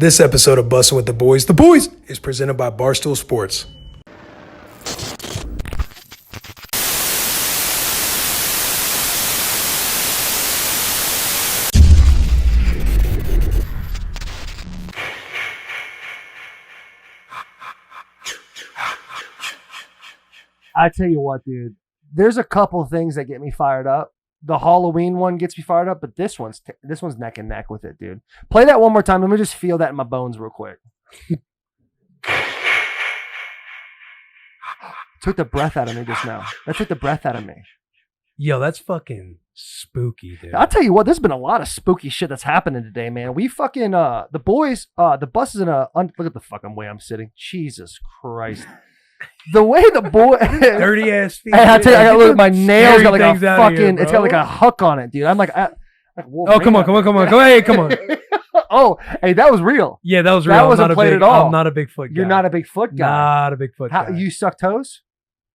This episode of Bussin' with the Boys, is presented by Barstool Sports. I tell you what, dude, there's a couple things that get me fired up. The Halloween one gets me fired up, but this one's neck and neck with it, dude. Play that one more time. Let me just feel that in my bones real quick. Took the breath out of me just now. That took the breath out of me. Yo, that's fucking spooky, dude. I'll tell you what, there's been a lot of spooky shit that's happening today, man. We fucking, the boys, the bus is in a, look at the fucking way I'm sitting. Jesus Christ. The way the boy dirty ass feet. Hey, I tell you, I got look, my nails got like a fucking. It's got like a hook on it, dude. I'm like, oh come on. Go ahead, come on. Oh, hey, that was real. Yeah, that was real. That wasn't played at all. I'm not a big foot guy. You're not a big foot guy. Not a big foot guy. You suck toes?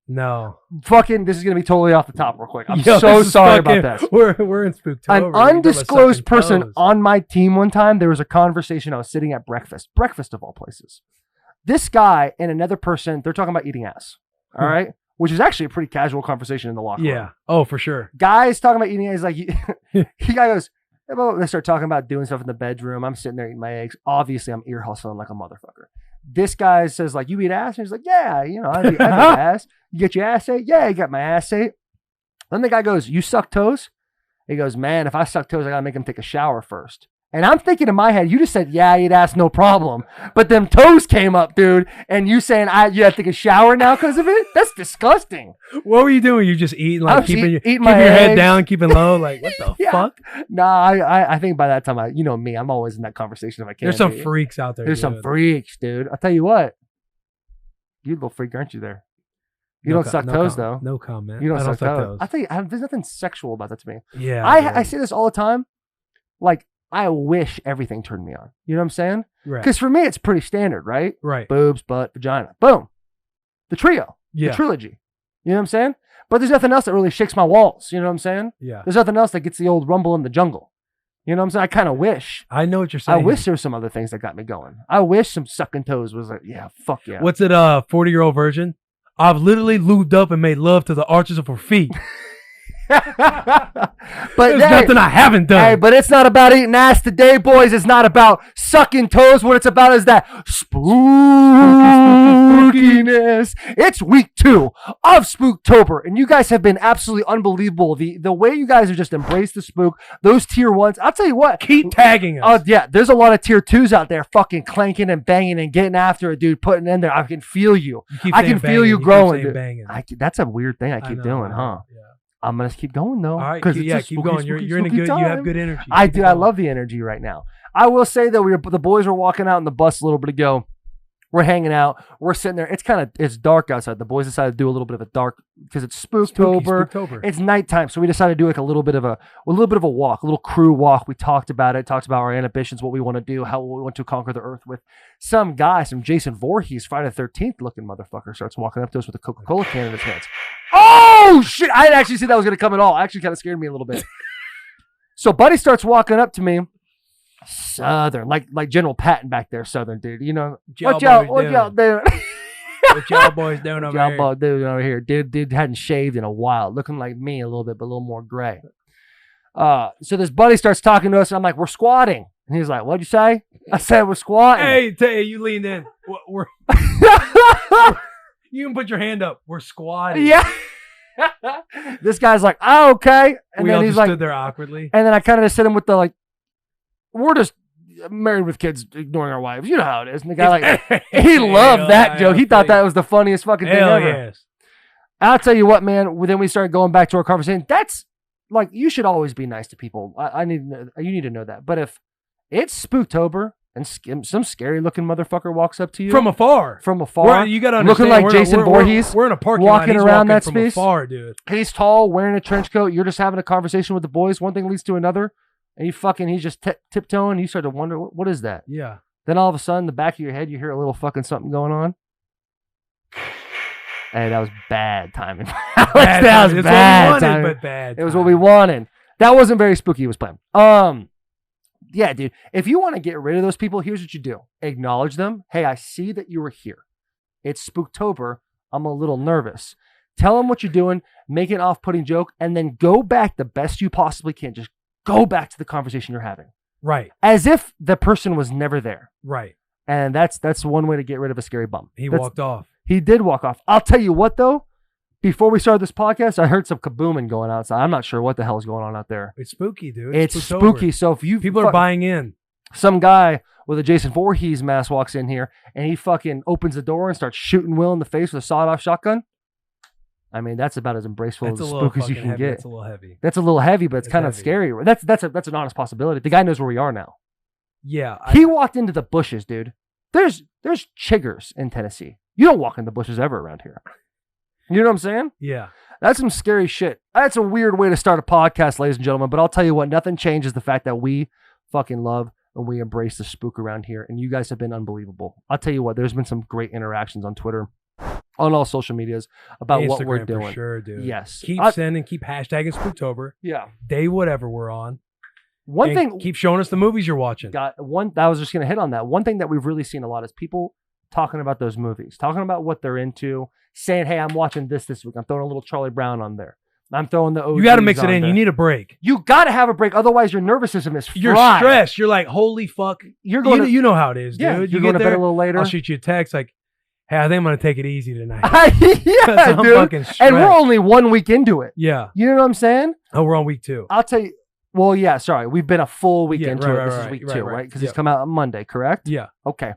No. Fucking, this is gonna be totally off the top, real quick. I'm so sorry about that. We're in Spooktober. An undisclosed person on my team one time. There was a conversation. I was sitting at breakfast of all places. This guy and another person, they're talking about eating ass. All right. Which is actually a pretty casual conversation in the locker room. Yeah. Oh, for sure. Guys talking about eating eggs. Like, he guy goes, they start talking about doing stuff in the bedroom. I'm sitting there eating my eggs. Obviously, I'm ear hustling like a motherfucker. This guy says, like, you eat ass? And he's like, yeah, I eat ass. You get your ass ate? Yeah, you got my ass ate. Then the guy goes, you suck toes? He goes, man, if I suck toes, I got to make him take a shower first. And I'm thinking in my head, you just said, yeah, I eat ass, no problem. But them toes came up, dude. And you saying, you have to take a shower now because of it? That's disgusting. What were you doing? You just eating, like keeping your eggs. Head down, keeping low? Like, what the fuck? Nah, I think by that time, you know me, I'm always in that conversation if I can. There's some freaks out there. There's some freaks, dude. I'll tell you what. You a little freak, aren't you there? You don't suck toes, though. No comment. You don't suck toes. I tell you, there's nothing sexual about that to me. Yeah. I say this all the time. Like, I wish everything turned me on. You know what I'm saying? Right. Because for me, it's pretty standard, right? Right. Boobs, butt, vagina. Boom. The trio. Yeah. The trilogy. You know what I'm saying? But there's nothing else that really shakes my walls. You know what I'm saying? Yeah. There's nothing else that gets the old rumble in the jungle. You know what I'm saying? I kind of wish. I know what you're saying. I wish there were some other things that got me going. I wish some sucking toes was like, yeah, fuck yeah. What's it, 40-year-old virgin? I've literally lubed up and made love to the arches of her feet. But there's nothing I haven't done. Hey, but it's not about eating ass today, boys. It's not about sucking toes. What it's about is that spookiness. It's week 2 of Spooktober, and you guys have been absolutely unbelievable. The way you guys have just embraced the spook. Those tier 1s. I'll tell you what. Keep tagging us. Yeah, there's a lot of tier 2s out there, fucking clanking and banging and getting after it, dude. Putting in there. I can feel you. I can feel you growing, dude. That's a weird thing I keep doing, huh? Yeah. I'm gonna keep going though. All right, keep going. You're in a good. Time. You have good energy. I do. I love the energy right now. I will say that the boys were walking out in the bus a little bit ago. We're hanging out. We're sitting there. It's dark outside. The boys decided to do a little bit of a dark because it's Spooktober. It's nighttime, so we decided to do like a little bit of a walk, a little crew walk. We talked about it. Talked about our ambitions, what we want to do, how we want to conquer the earth with. Some Jason Voorhees, Friday the 13th looking motherfucker, starts walking up to us with a Coca-Cola can in his hands. Oh shit! I didn't actually see that was gonna come at all. Actually, kind of scared me a little bit. So Buddy starts walking up to me. Southern, like General Patton back there, Southern dude. You know, what y'all doing? What y'all boys doing over here? Y'all doing over here? Dude hadn't shaved in a while, looking like me a little bit, but a little more gray. So this buddy starts talking to us, and I'm like, "We're squatting," and he's like, "What'd you say?" I said, "We're squatting." Hey, you leaned in. You can put your hand up. We're squatting. Yeah. This guy's like, "Oh, okay," and then he's like, stood there awkwardly, and then I kind of just hit him with the like. We're just married with kids ignoring our wives. You know how it is. And the guy, like, he loved that joke. He thought that was the funniest fucking thing ever. Yes. I'll tell you what, man. Then we started going back to our conversation. That's like, you should always be nice to people. You need to know that. But if it's Spooktober and some scary looking motherfucker walks up to you from afar, you gotta looking like Jason Voorhees, we're in a parking walking lot, around that from space. Afar, dude. He's tall, wearing a trench coat. You're just having a conversation with the boys. One thing leads to another. And he's just tiptoeing. You start to wonder, what is that? Yeah. Then all of a sudden, the back of your head, you hear a little fucking something going on. Hey, that was bad timing. That was bad timing. But bad. It was what we wanted. That wasn't very spooky. It was planned. Yeah, dude. If you want to get rid of those people, here's what you do. Acknowledge them. Hey, I see that you were here. It's Spooktober. I'm a little nervous. Tell them what you're doing. Make an off-putting joke. And then go back the best you possibly can. Just go back to the conversation you're having. Right. As if the person was never there. Right. And that's one way to get rid of a scary bum. He walked off. He did walk off. I'll tell you what, though. Before we started this podcast, I heard some kabooming going outside. I'm not sure what the hell is going on out there. It's spooky, dude. It's Spooktober. spooky. So if you People are buying in. Some guy with a Jason Voorhees mask walks in here and he fucking opens the door and starts shooting Will in the face with a sawed-off shotgun. I mean, that's about as embraceful as a spook as you can get. That's a little heavy. That's a little heavy, but it's kind of heavy. scary. That's an honest possibility. The guy knows where we are now. Yeah. He walked into the bushes, dude. There's chiggers in Tennessee. You don't walk in the bushes ever around here. You know what I'm saying? Yeah. That's some scary shit. That's a weird way to start a podcast, ladies and gentlemen. But I'll tell you what, nothing changes the fact that we fucking love and we embrace the spook around here. And you guys have been unbelievable. I'll tell you what, there's been some great interactions on Twitter, on all social medias about Instagram, what we're doing. For sure, dude. Yes. Keep sending, keep hashtagging Spooktober. Yeah. Day whatever we're on. One thing. Keep showing us the movies you're watching. I was just going to hit on that. One thing that we've really seen a lot is people talking about those movies, talking about what they're into, saying, hey, I'm watching this week. I'm throwing a little Charlie Brown on there. I'm throwing the OGs. You got to mix it in. There. You need a break. You got to have a break. Otherwise, your nervous system is fried. You're stressed. You're like, holy fuck. You're going you know how it is, dude. Yeah, you you're going to bed a little later. I'll shoot you a text like, hey, I think I'm going to take it easy tonight. Yeah, I'm dude. fucking stressed. And we're only 1 week into it. Yeah. You know what I'm saying? Oh, we're on week 2. I'll tell you. Well, yeah, sorry. We've been a full week into it. This is week 2, right? Because Yep. it's come out on Monday, correct? Yeah. Okay.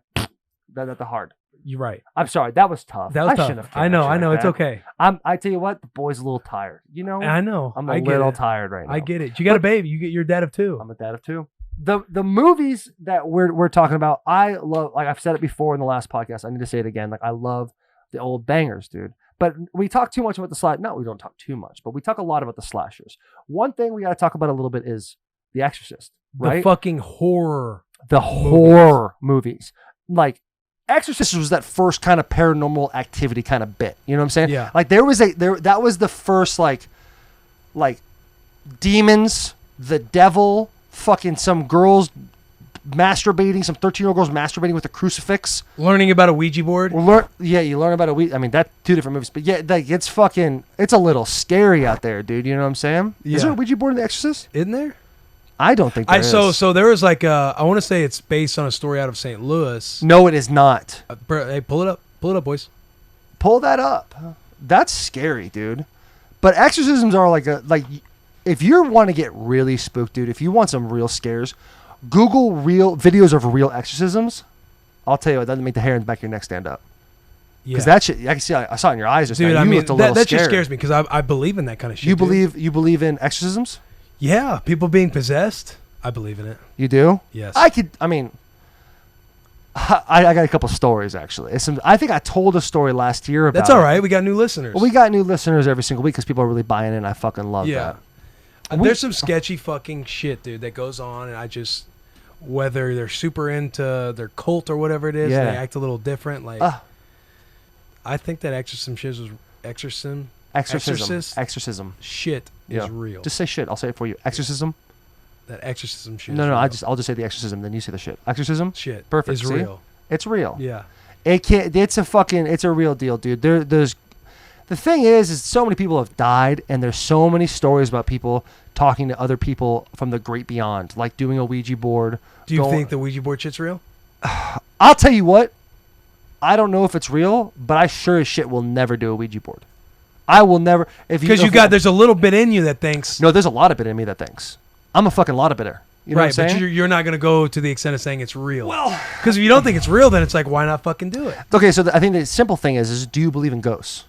That's the hard. You're right. I'm sorry. That was tough. That was I tough. shouldn't have I know. It's okay. I tell you what, the boy's a little tired. You know? I know. I'm a little tired right now. I get it. You got a baby. You're a dad of 2. I'm a dad of 2. The movies that we're talking about, I love, like I've said it before in the last podcast. I need to say it again. Like I love the old bangers, dude. But we talk too much about the slash. No, we don't talk too much, but we talk a lot about the slashers. One thing we got to talk about a little bit is The Exorcist, right? The fucking horror. The horror movies. Like Exorcist was that first kind of paranormal activity kind of bit. You know what I'm saying? Yeah. Like that was the first like demons, the devil, fucking some girls masturbating, some 13-year-old girls masturbating with a crucifix. Learning about a Ouija board. You learn about a Ouija. I mean, that's 2 different movies, but yeah, like it's a little scary out there, dude. You know what I'm saying? Yeah. Is there a Ouija board in The Exorcist? Isn't there? I don't think there is. So there was like I want to say it's based on a story out of St. Louis. No, it is not. Hey, pull it up, boys. Pull that up. That's scary, dude. But exorcisms are like if you want to get really spooked, dude, if you want some real scares, Google real videos of real exorcisms. I'll tell you what, that doesn't make the hair in the back of your neck stand up. Because that shit, I can see, I saw it in your eyes just dude, now. You looked a little that scared. just scares me because I believe in that kind of shit. You believe in exorcisms? Yeah, people being possessed. I believe in it. You do? Yes. I got a couple stories actually. I think I told a story last year about. That's all right. We got new listeners. Well, we got new listeners every single week because people are really buying in. I fucking love that. There's some sketchy fucking shit, dude, that goes on, and I just, whether they're super into their cult or whatever it is, and they act a little different. Like, I think that exorcism shit is real. Just say shit. I'll say it for you. Exorcism. That exorcism shit. No. I'll just say the exorcism. Then you say the shit. Exorcism. Shit. Perfect. Is real. It's real. Yeah. It's a real deal, dude. There's the thing is so many people have died, and there's so many stories about people talking to other people from the great beyond, like doing a Ouija board. Do you think the Ouija board shit's real? I'll tell you what. I don't know if it's real, but I sure as shit will never do a Ouija board. I will never. Because there's a little bit in you that thinks. No, there's a lot of bit in me that thinks. I'm a fucking lot of bitter. You know what I'm saying? But you're not going to go to the extent of saying it's real. Well, because if you don't think it's real, then it's like, why not fucking do it? Okay, so I think the simple thing is do you believe in ghosts?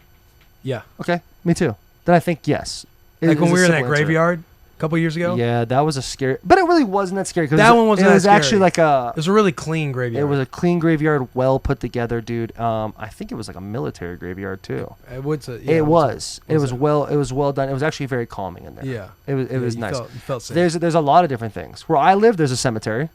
Yeah. Okay, me too. Then I think yes. Like when we were in that graveyard a couple years ago? Yeah, that was a scary... But it really wasn't that scary. That one wasn't that scary. It was actually like a... It was a really clean graveyard. It was a clean graveyard, well put together, dude. I think it was like a military graveyard too. It was well done. It was actually very calming in there. Yeah. It was nice. You felt safe. There's a lot of different things. Where I live, there's a cemetery.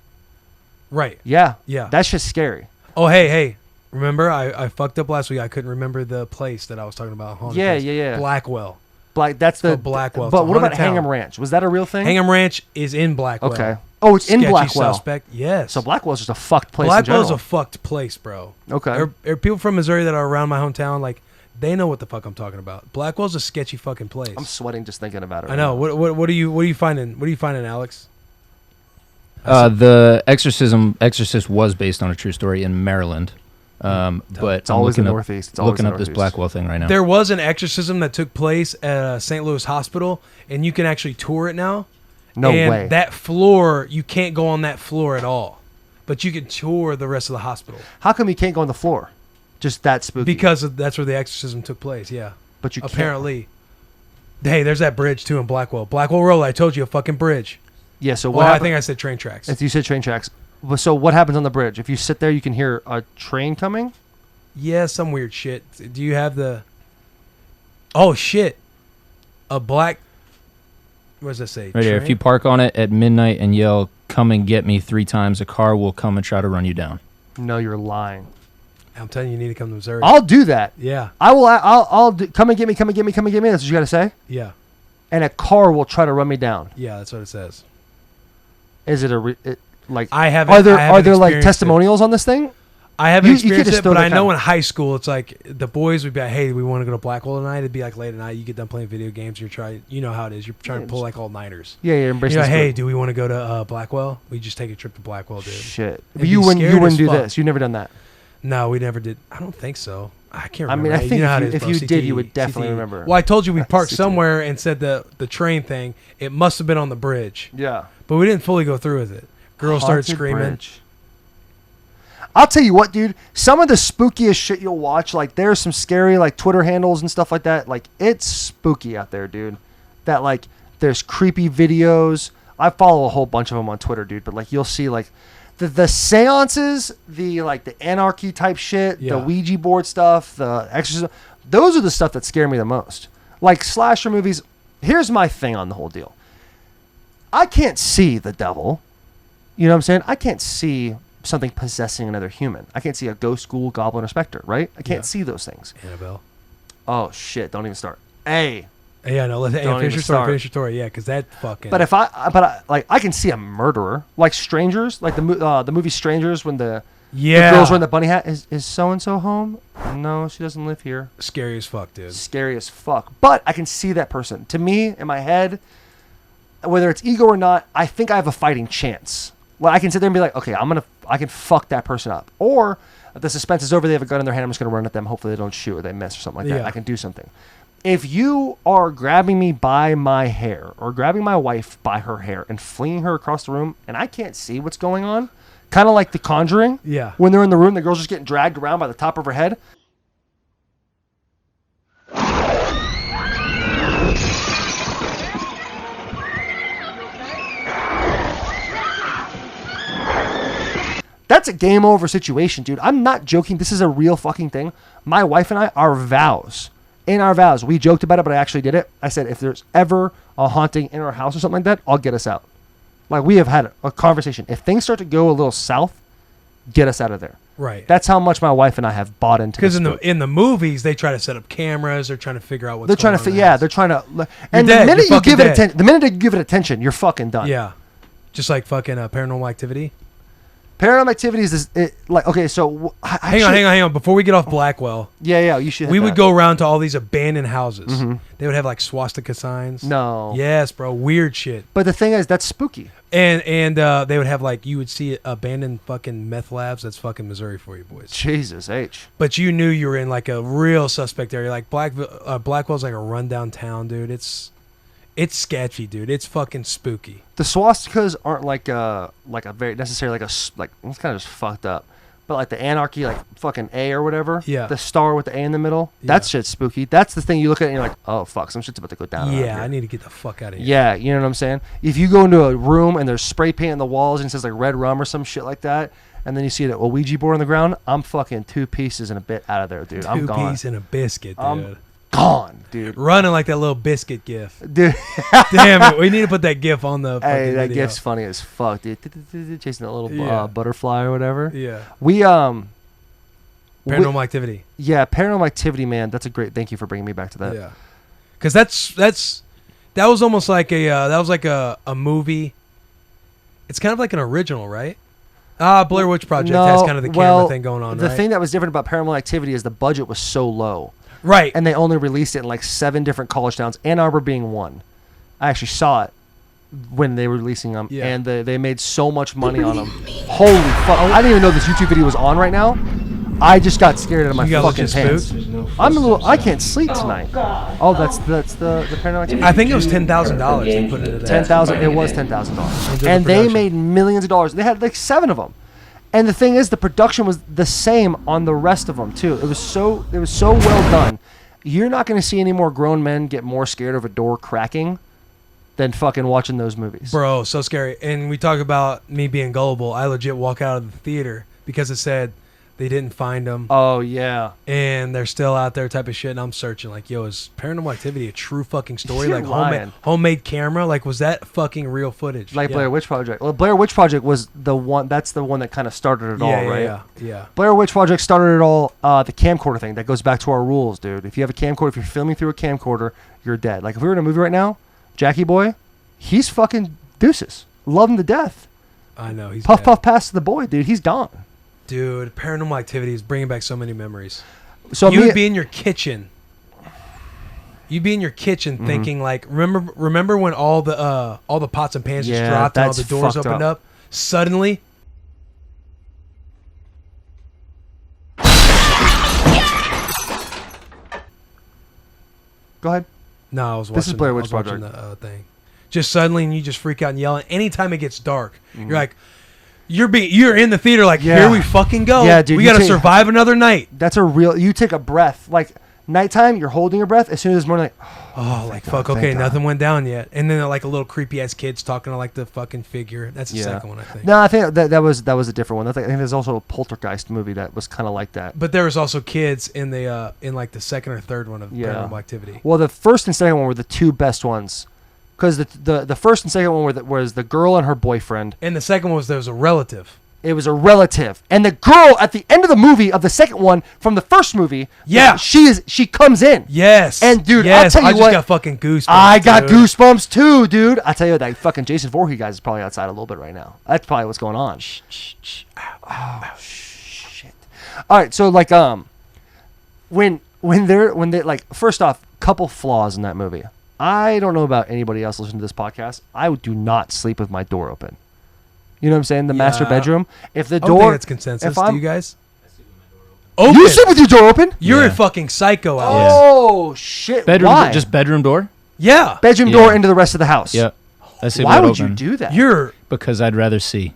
Right. Yeah. Yeah. That shit's scary. Oh, hey. Remember, I fucked up last week. I couldn't remember the place that I was talking about. Yeah. Blackwell. That's the Blackwell. But what about Hingham Ranch? Was that a real thing? Hingham Ranch is in Blackwell. Okay. Oh, it's in Blackwell. Suspect. Yes. So Blackwell's just a fucked place. Blackwell's a fucked place, bro. Okay. There are people from Missouri that are around my hometown, like they know what the fuck I'm talking about. Blackwell's a sketchy fucking place. I'm sweating just thinking about it. I know. What are you finding? What are you finding, Alex? The Exorcist was based on a true story in Maryland. But it's always in the Northeast. It's looking up this Blackwell thing right now. There was an exorcism that took place at St. Louis Hospital, and you can actually tour it now. No way. That floor, you can't go on that floor at all, but you can tour the rest of the hospital. How come you can't go on the floor? Just that spooky. Because that's where the exorcism took place. Yeah. But you apparently. Hey, there's that bridge too in Blackwell. Blackwell Road. I told you, a fucking bridge. Yeah. So I think I said train tracks. You said train tracks. So what happens on the bridge? If you sit there, you can hear a train coming? Yeah, some weird shit. Do you have the... Oh, shit. A black... What does that say? Right here. If you park on it at midnight and yell, "Come and get me" 3 times, a car will come and try to run you down. No, you're lying. I'm telling you need to come to Missouri. I'll do that. Yeah. I'll do, come and get me, come and get me, come and get me. That's what you got to say? Yeah. And a car will try to run me down. Yeah, that's what it says. Is it like... I haven't... Are there like testimonials on this thing? I haven't experienced it, but I know in high school, it's like the boys would be like, "Hey, we want to go to Blackwell tonight." It'd be like late at night. You get done playing video games. You're trying, you know how it is. You're trying to pull like all-nighters. Yeah, you're embracing. Hey, do we want to go to Blackwell? We just take a trip to Blackwell, dude. Shit, but you wouldn't do this. You've never done that. No, we never did. I don't think so. I can't remember. I mean, I think if you did, you would definitely remember. Well, I told you we parked somewhere and said the train thing. It must have been on the bridge. Yeah, but we didn't fully go through with it. Girls started screaming. Bridge. I'll tell you what, dude. Some of the spookiest shit you'll watch, like there's some scary like Twitter handles and stuff like that. Like it's spooky out there, dude. That like there's creepy videos. I follow a whole bunch of them on Twitter, dude. But like you'll see like the seances, the like the anarchy type shit, the Ouija board stuff, the exorcism. Those are the stuff that scare me the most. Like slasher movies. Here's my thing on the whole deal. I can't see the devil. You know what I'm saying? I can't see something possessing another human. I can't see a ghost, ghoul, goblin, or specter, right? I can't see those things. Annabelle. Oh, shit. Don't even start. Hey. Yeah, no, finish your story. Yeah, because that fucking... But I can see a murderer. Like Strangers, like the movie Strangers when the girls wearing the bunny hat. Is so-and-so home? No, she doesn't live here. Scary as fuck, dude. Scary as fuck. But I can see that person. To me, in my head, whether it's ego or not, I think I have a fighting chance. Well, I can sit there and be like, okay, I can fuck that person up. Or if the suspense is over, they have a gun in their hand, I'm just going to run at them. Hopefully they don't shoot or they miss or something like that. I can do something. If you are grabbing me by my hair or grabbing my wife by her hair and flinging her across the room and I can't see what's going on, kind of like The Conjuring. Yeah. When they're in the room, the girl's just getting dragged around by the top of her head. That's a game over situation, dude. I'm not joking. This is a real fucking thing. My wife and I, in our vows, we joked about it, but I actually did it. I said, if there's ever a haunting in our house or something like that, I'll get us out. Like, we have had a conversation. If things start to go a little south, get us out of there. Right. That's how much my wife and I have bought into this. Because in the movies, they try to set up cameras. They're trying to figure out what's going on. They're trying to... And the minute you give it attention, you're fucking done. Yeah. Just like fucking Paranormal Activity. Paranormal Activities is okay. So hang on. Before we get off Blackwell, you should. We would go around to all these abandoned houses. Mm-hmm. They would have like swastika signs. No. Yes, bro. Weird shit. But the thing is, that's spooky. And they would have like you would see abandoned fucking meth labs. That's fucking Missouri for you boys. Jesus H. But you knew you were in like a real suspect area. Like Blackwell's like a rundown town, dude. It's sketchy, dude. It's fucking spooky. The swastikas aren't like a very necessarily it's kind of just fucked up. But like the anarchy, like fucking A or whatever. Yeah. The star with the A in the middle. Yeah. That shit's spooky. That's the thing you look at and you're like, oh fuck, some shit's about to go down. Yeah, I need to get the fuck out of here. Yeah, you know what I'm saying? If you go into a room and there's spray paint on the walls and it says like red rum or some shit like that, and then you see a Ouija board on the ground, I'm fucking 2 pieces and a bit out of there, dude. I'm gone. 2 pieces and a biscuit, dude. Gone, dude. Running like that little biscuit gif. Dude. Damn it. We need to put that gif on the Hey, that video. gif's funny as fuck, dude. Chasing that little butterfly or whatever. Yeah. We Paranormal Activity. Yeah, Paranormal Activity, man. That's a great... Thank you for bringing me back to that. Yeah. Because that was almost like a movie It's kind of like an original, right? Blair Witch Project has kind of the camera thing going on, the right? thing that was different about Paranormal Activity is the budget was so low. Right. And they only released it in like 7 different college towns, Ann Arbor being one. I actually saw it when they were releasing them, and they made so much money on them. Holy fuck. I didn't even know this YouTube video was on right now. I just got scared out of my fucking pants. I can't sleep tonight. Oh, that's the Paranormal Activity. I think it was $10,000 they put into that. $10,000. It was $10,000. And they made millions of dollars. They had like 7 of them. And the thing is, the production was the same on the rest of them too. It was so well done. You're not going to see any more grown men get more scared of a door cracking than fucking watching those movies. Bro, so scary. And we talk about me being gullible. I legit walk out of the theater because it said they didn't find them. Oh, yeah. And they're still out there type of shit. And I'm searching like, yo, is Paranormal Activity a true fucking story? You're like homemade camera? Like, was that fucking real footage? Like Blair Witch Project. Well, Blair Witch Project was the one, that's the one that kind of started it all, right? Yeah. Blair Witch Project started it all, the camcorder thing. That goes back to our rules, dude. If you have a camcorder, if you're filming through a camcorder, you're dead. Like, if we were in a movie right now, Jackie Boy, he's fucking deuces. Love him to death. I know. He's Puff, dead. puff, pass to the boy, dude. He's gone. Dude, Paranormal Activity is bringing back so many memories. So you'd be in your kitchen. You'd be in your kitchen thinking like, remember when all the pots and pans just dropped and all the doors opened up? Suddenly. Go ahead. No, I was watching. This is Blair Witch Project. The thing. Just suddenly, and you just freak out and yell. And anytime it gets dark, you're like, you're in the theater like, here we fucking go. Yeah, dude. We got to survive another night. That's you take a breath. Like, nighttime, you're holding your breath. As soon as it's morning, like, fuck, okay, nothing went down yet. And then like a little creepy ass kids talking to like the fucking figure. That's the second one, I think. No, I think that was a different one. I think there's also a Poltergeist movie that was kind of like that. But there was also kids in the in like the second or third one of Paranormal Activity. Well, the first and second one were the 2 best ones. Because the first and second one was the girl and her boyfriend. And the second one there was a relative. It was a relative. And the girl at the end of the movie of the second one from the first movie, she comes in. Yes. And dude, I'll tell you I just got fucking goosebumps. I got goosebumps too, dude. I tell you, that fucking Jason Voorhees guy is probably outside a little bit right now. That's probably what's going on. Shh. Oh shit. All right, so like when they like, first off, couple flaws in that movie. I don't know about anybody else listening to this podcast. I do not sleep with my door open. You know what I'm saying? The master bedroom. If the door, I think that's consensus. Do you guys? I sleep with my door open. Open. You sleep with your door open? You're a fucking psycho out there. Oh shit! Bedroom, Why? just bedroom door. Yeah. Bedroom door into the rest of the house. Yep. I sleep Why with it would open. you do that? Because I'd rather see.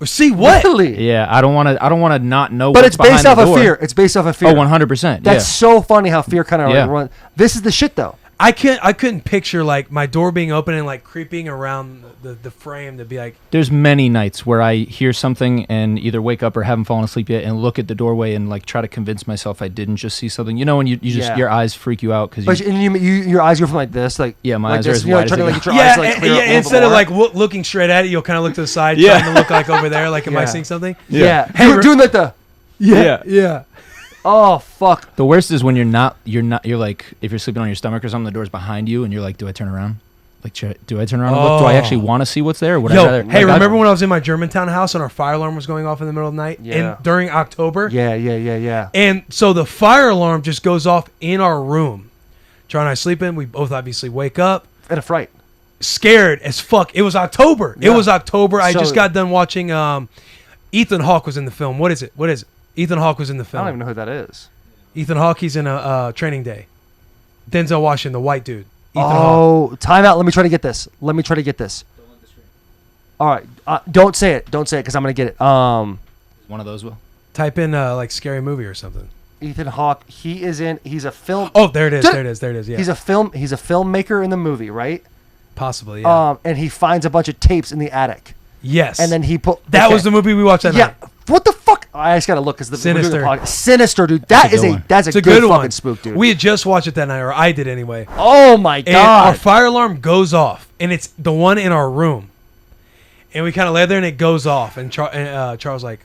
See what? Really? Yeah, I don't want to not know. But what's it's based behind off the of door. fear. It's based off of fear. Oh, 100%. That's so funny how fear kind of runs. This is the shit though. I couldn't picture like my door being open and like creeping around the frame to be like. There's many nights where I hear something and either wake up or haven't fallen asleep yet and look at the doorway and like try to convince myself I didn't just see something. You know, when you just your eyes freak you out because your eyes go from like this, like my eyes are as wide wide as they go. Instead of like looking straight at it, you'll kind of look to the side, trying to look like over there, like am I seeing something? Yeah. Hey, doing like the. Yeah. Oh fuck! The worst is when you're like if you're sleeping on your stomach or something, the door's behind you, and you're like, do I turn around? Like, do I turn around and look? Do I actually want to see what's there? Or would I rather? Hey, remember when I was in my Germantown house and our fire alarm was going off in the middle of the night? Yeah. During October? Yeah. And so the fire alarm just goes off in our room. Charlie and I sleeping. We both obviously wake up. In a fright. Scared as fuck. It was October. Yeah. It was October. I just got done watching. Ethan Hawke was in the film. What is it? Ethan Hawke was in the film. I don't even know who that is. Ethan Hawke, he's in a Training Day. Denzel Washington, the white dude. Ethan Hawke. Time out. Let me try to get this. Don't look at the screen. All right. Don't say it because I'm going to get it. One of those will. Type in like scary movie or something. Ethan Hawke, he's a film. Oh, there it is. Yeah. He's a filmmaker in the movie, right? Possibly, yeah. And he finds a bunch of tapes in the attic. Yes. And then he That was the movie we watched that night. What the fuck? I just gotta look because Sinister. Sinister, dude. That's a good fucking one. spook, dude. We had just watched it that night, or I did anyway. Oh my god! And our fire alarm goes off, and it's the one in our room. And we kind of lay there, and it goes off, and Charles like,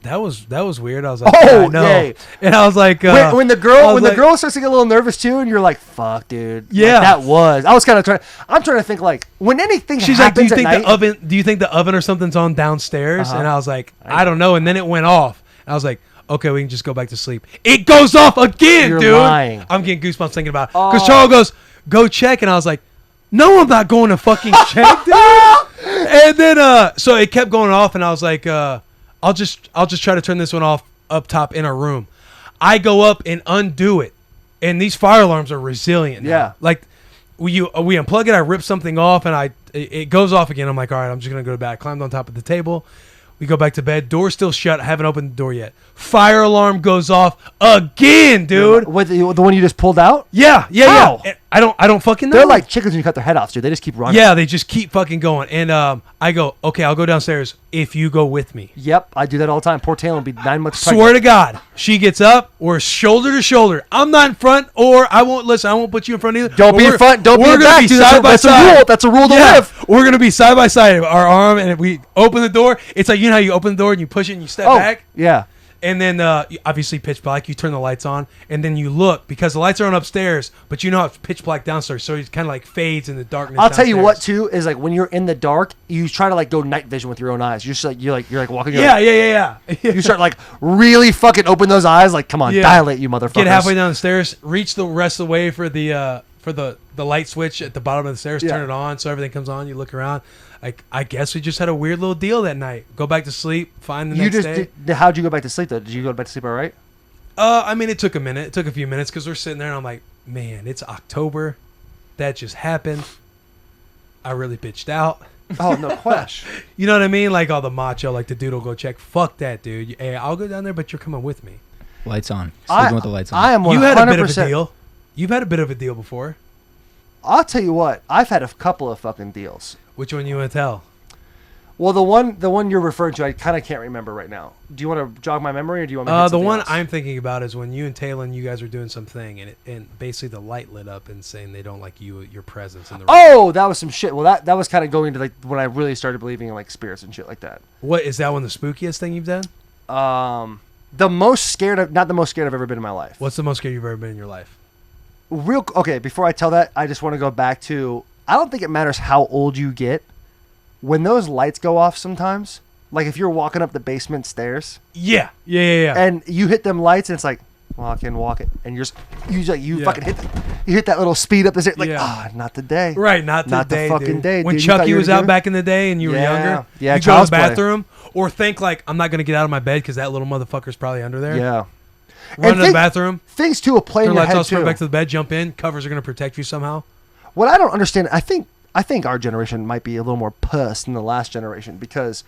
That was weird. I was like, Oh, I know. yay. And I was like, when the girl starts to get a little nervous too, and you're like, fuck, dude. Yeah. Like, I was kind of I'm trying to think like when anything she's like, happens do you think at night, do you think the oven or something's on downstairs? And I was like, I don't know. And then it went off. And I was like, okay, we can just go back to sleep. It goes off again, You're dude. lying. I'm getting goosebumps thinking about it. Because Charles goes, go check. And I was like, no, I'm not going to fucking check, dude. And then, so it kept going off. And I was like, I'll just try to turn this one off up top in our room. I go up and undo it. And these fire alarms are resilient now. Yeah. Like, we unplug it, I rip something off, and it goes off again. I'm like, all right, I'm just going to go to bed. I climbed on top of the table. We go back to bed. Door's still shut. I haven't opened the door yet. Fire alarm goes off again, dude. What, the one you just pulled out? Yeah. How? And I don't fucking know. They're like chickens when you cut their head off, dude. They just keep running. Yeah, they just keep fucking going. And I go, okay, I'll go downstairs if you go with me. Yep, I do that all the time. Poor Taylor will be 9 months pregnant. Swear to God, she gets up. We're shoulder to shoulder. I'm not in front, or I won't put you in front either. Don't be in front. Don't be in back. Dude, that's a rule. That's a rule to live. We're gonna be side by side, our arm, and if we open the door, it's like, you know how you open the door and you push it and you step back. Yeah. And then obviously pitch black. You turn the lights on, and then you look because the lights are on upstairs, but you know it's pitch black downstairs, so it kind of like fades in the darkness. I'll tell you what too is like when you're in the dark, you try to like go night vision with your own eyes. You're just like you're walking. Yeah. You start like really fucking open those eyes. Like, come on, dilate, you motherfuckers. Get halfway down the stairs, reach the rest of the way for the light switch at the bottom of the stairs. Turn it on so everything comes on. You look around. Like, I guess we just had a weird little deal that night. Go back to sleep. Find the next day. How'd you go back to sleep though? Did you go back to sleep all right? I mean, it took a minute. It took a few minutes because we're sitting there and I'm like, man, it's October. That just happened. I really bitched out. Oh, no question. You know what I mean? Like all the macho, like the dude will go check. Fuck that, dude. Hey, I'll go down there, but you're coming with me. Lights on. Sleeping with the lights on. I am 100%. You had a bit of a deal. You've had a bit of a deal before. I'll tell you what. I've had a couple of fucking deals. Which one you want to tell? Well, the one you're referring to, I kind of can't remember right now. Do you want to jog my memory, or do you want me to hit the one else? I'm thinking about is when you and Taylor, you guys were doing something, and basically the light lit up and saying they don't like your presence in the room. Oh, that was some shit. Well, that was kind of going to like when I really started believing in like spirits and shit like that. What is that one? The spookiest thing you've done? The most scared not the most scared I've ever been in my life. What's the most scared you've ever been in your life? Okay, before I tell that, I just want to go back to, I don't think it matters how old you get. When those lights go off sometimes, like if you're walking up the basement stairs. Yeah. And you hit them lights and it's like, walk it. And you fucking hit that little speed up the stairs. Like, not today. Right, not the fucking dude. day. When dude, Chucky was out back in the day and you were younger. Yeah, you go to the bathroom or think like, I'm not going to get out of my bed because that little motherfucker's probably under there. Yeah. Run to the bathroom. Things too will play in your head too. Turn back to the bed, jump in. Covers are going to protect you somehow. What I don't understand, I think our generation might be a little more puss than the last generation, because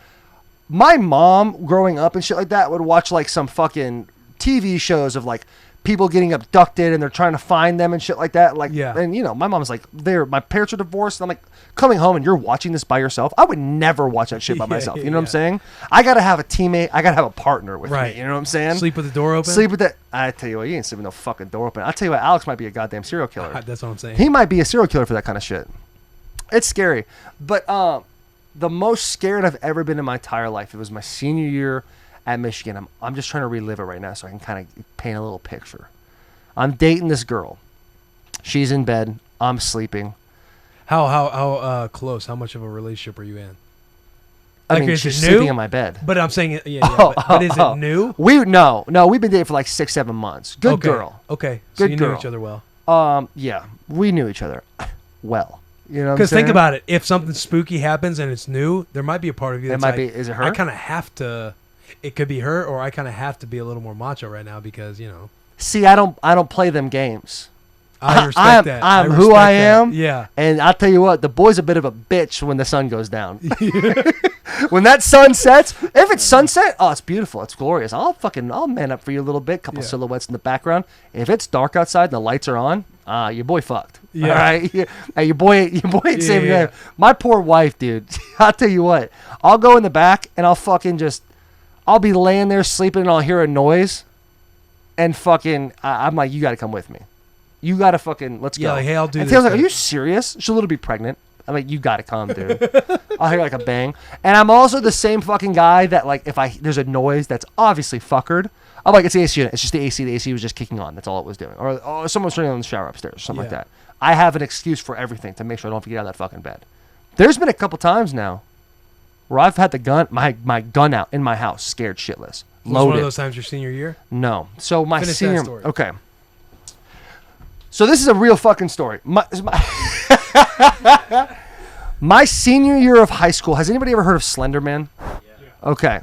my mom growing up and shit like that would watch like some fucking TV shows of like people getting abducted and they're trying to find them and shit like that. Like, and you know, my mom's like, my parents are divorced. And I'm like, coming home and you're watching this by yourself. I would never watch that shit by myself. You know what I'm saying? I got to have a teammate. I got to have a partner with me. You know what I'm saying? Sleep with the door open? Sleep with that. I tell you what, you ain't sleeping with no fucking door open. I'll tell you what, Alex might be a goddamn serial killer. That's what I'm saying. He might be a serial killer for that kind of shit. It's scary. But the most scared I've ever been in my entire life, it was my senior year at Michigan. I'm just trying to relive it right now so I can kind of paint a little picture. I'm dating this girl. She's in bed. I'm sleeping. How close? How much of a relationship are you in? I mean, she's sleeping in my bed. But I'm saying, but is it new? No, we've been dating for like 6-7 months. Good girl. Okay, so you knew each other well. Yeah, we knew each other well. You know, because think about it. If something spooky happens and it's new, there might be a part of you that's might be. Is it her? I kind of have to. It could be her, or I kind of have to be a little more macho right now because you know. See, I don't play them games. I respect that. I'm who I am. Yeah. And I'll tell you what, the boy's a bit of a bitch when the sun goes down. When that sun sets, if it's sunset, oh, it's beautiful. It's glorious. I'll man up for you a little bit. Couple silhouettes in the background. If it's dark outside and the lights are on, your boy fucked. Yeah. All right. Hey, your boy ain't saving your life. My poor wife, dude. I'll tell you what. I'll go in the back and I'll be laying there sleeping and I'll hear a noise. And fucking, I'm like, you got to come with me. You got to fucking, let's go. Like, hey, I'll do and this. Taylor's like, are you serious? She'll literally be pregnant. I'm like, you gotta come, dude. I'll hear like a bang. And I'm also the same fucking guy that like if there's a noise that's obviously fuckered, I'm like, it's the AC unit. It's just the AC. The AC was just kicking on. That's all it was doing. Or someone's turning on the shower upstairs or something like that. I have an excuse for everything to make sure I don't have to get out of that fucking bed. There's been a couple times now where I've had my gun out in my house, scared shitless. Was one of those times your senior year? No. So my Finish senior... that story. Okay. So this is a real fucking story. My senior year of high school, has anybody ever heard of Slender Man? Yeah. Okay.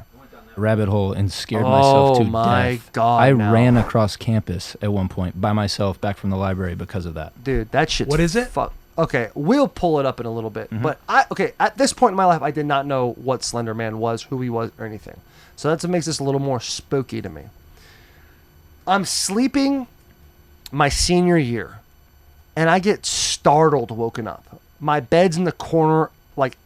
Rabbit hole and scared myself to death. Oh my God. I ran across campus at one point by myself back from the library because of that. Dude, that shit's... What is it? Okay, we'll pull it up in a little bit. But at this point in my life, I did not know what Slender Man was, who he was, or anything. So that's what makes this a little more spooky to me. I'm sleeping my senior year, and I get startled woken up. My bed's in the corner, like,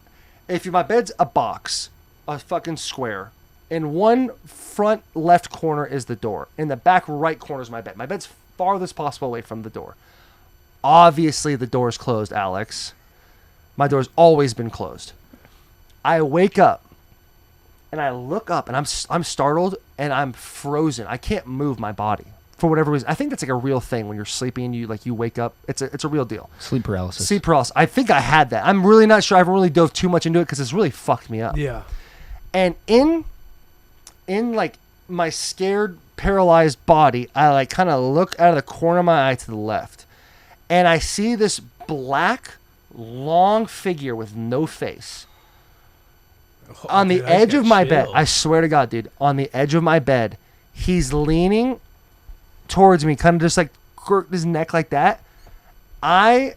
my bed's a box, a fucking square. In one front left corner is the door. In the back right corner is my bed. My bed's farthest possible away from the door. Obviously, the door's closed, Alex. My door's always been closed. I wake up, and I look up, and I'm startled, and I'm frozen. I can't move my body for whatever reason. I think that's like a real thing when you're sleeping and you wake up. It's a real deal. Sleep paralysis. Sleep paralysis. I think I had that. I'm really not sure. I haven't really dove too much into it because it's really fucked me up. Yeah. And in like my scared, paralyzed body, I like kind of look out of the corner of my eye to the left, and I see this black, long figure with no face on the edge of my bed. I swear to God, dude, on the edge of my bed, he's leaning towards me, kind of just like crooked his neck like that. I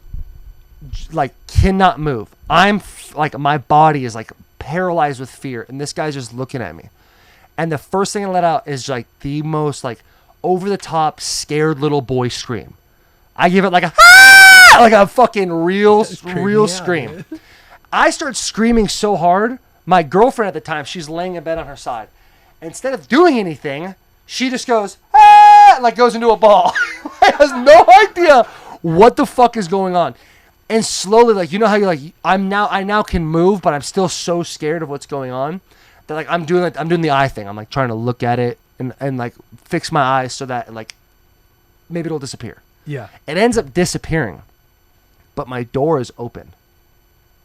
like cannot move. I'm like, my body is like paralyzed with fear, and this guy's just looking at me. And the first thing I let out is like the most like over the top scared little boy scream. I give it like a fucking real scream. I start screaming so hard. My girlfriend at the time, she's laying in bed on her side. Instead of doing anything, she just goes, and like goes into a ball. I has no idea what the fuck is going on. And slowly, like, you know how you're like, I now can move, but I'm still so scared of what's going on that like I'm doing the eye thing. I'm like trying to look at it and like fix my eyes so that like maybe it'll disappear. Yeah. It ends up disappearing, but my door is open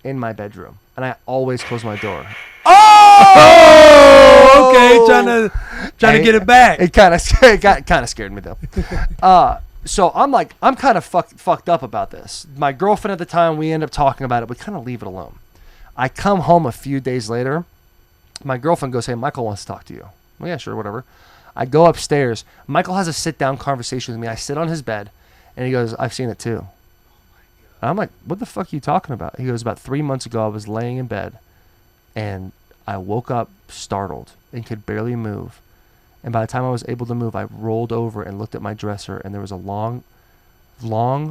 in my bedroom, and I always close my door. Oh, okay, trying to get it back. It kind of scared me though. So I'm kind of fucked up about this. My girlfriend at the time, we end up talking about it. We kind of leave it alone. I come home a few days later. My girlfriend goes, "Hey, Michael wants to talk to you." Well, yeah, sure, whatever. I go upstairs. Michael has a sit-down conversation with me. I sit on his bed, and he goes, "I've seen it too." And I'm like, "What the fuck are you talking about?" He goes, "About 3 months ago, I was laying in bed, and I woke up startled and could barely move. And by the time I was able to move, I rolled over and looked at my dresser, and there was a long...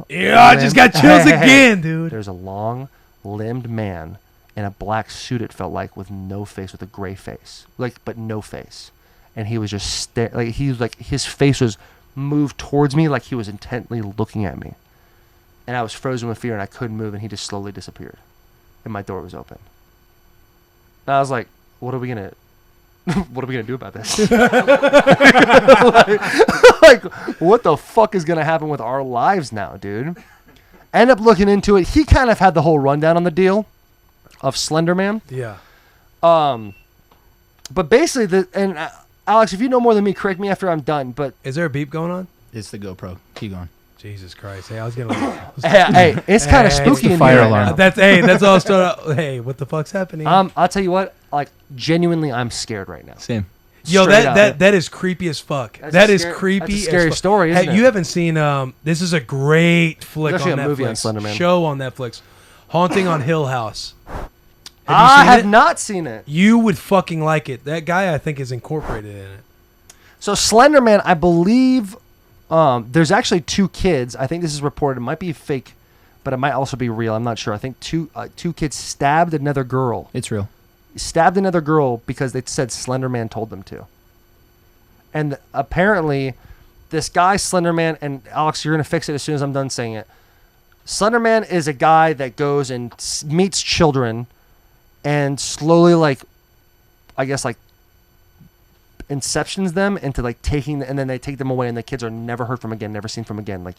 Yeah, I just got chills again, dude. There's a long-limbed man in a black suit, it felt like, with no face, with a gray face. But no face. And he was just his face was moved towards me like he was intently looking at me. And I was frozen with fear, and I couldn't move, and he just slowly disappeared. And my door was open. And I was like, what are we gonna do about this? like, what the fuck is gonna happen with our lives now, dude? End up looking into it. He kind of had the whole rundown on the deal of Slender Man. Yeah. But basically, Alex, if you know more than me, correct me after I'm done. But is there a beep going on? It's the GoPro. Keep going. Jesus Christ! Hey, I was gonna. Hey, it's kind of spooky in fire here. alarm. That's all. Hey, what the fuck's happening? I'll tell you what. Like, genuinely, I'm scared right now. Same. Yo, that is creepy as fuck. That is creepy. That's a scary story, isn't it? You haven't seen this is a great flick on Netflix. Movie on Slender Man. Show on Netflix, Haunting on Hill House. I have not seen it. You would fucking like it. That guy, I think, is incorporated in it. So Slender Man, I believe, there's actually 2 kids. I think this is reported. It might be fake, but it might also be real. I'm not sure. I think two kids stabbed another girl. It's real. Stabbed another girl because they said Slender Man told them to. And apparently, this guy, Slender Man, and Alex, you're going to fix it as soon as I'm done saying it, Slender Man is a guy that goes and meets children and slowly, like, I guess, like, inceptions them into, like, taking, and then they take them away, and the kids are never heard from again, never seen from again, like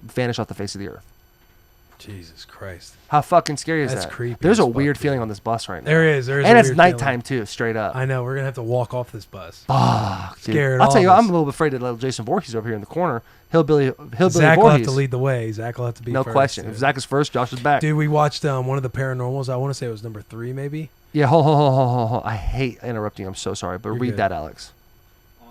vanish off the face of the earth. Jesus Christ. How fucking scary is that? That's creepy. There's a weird feeling on this bus right now. There is. And it's nighttime, too, straight up. I know. We're going to have to walk off this bus. Fuck, Scared. I'll tell you, I'm a little afraid of little Jason Voorhees over here in the corner. Hillbilly Zach Voorhees. will have to lead the way. Zach will have to be first. No question. Dude. If Zach is first, Josh is back. Dude, we watched one of the paranormals. I want to say it was number 3, maybe. Yeah, hold. I hate interrupting. I'm so sorry, but read that, Alex.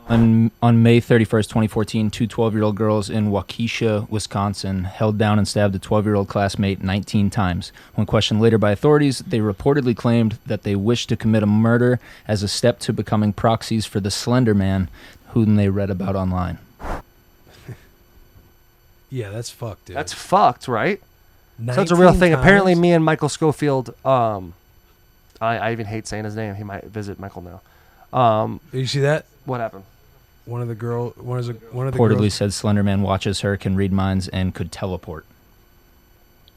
On May 31st, 2014, two 12-year-old girls in Waukesha, Wisconsin, held down and stabbed a 12-year-old classmate 19 times. When questioned later by authorities, they reportedly claimed that they wished to commit a murder as a step to becoming proxies for the Slender Man, whom they read about online. Yeah, that's fucked, dude. That's fucked, right? So that's a real thing. Times? Apparently, me and Michael Schofield, I even hate saying his name. He might visit Michael now. Did you see that? What happened? One of the Reportedly girls said Slender Man watches her, can read minds, and could teleport.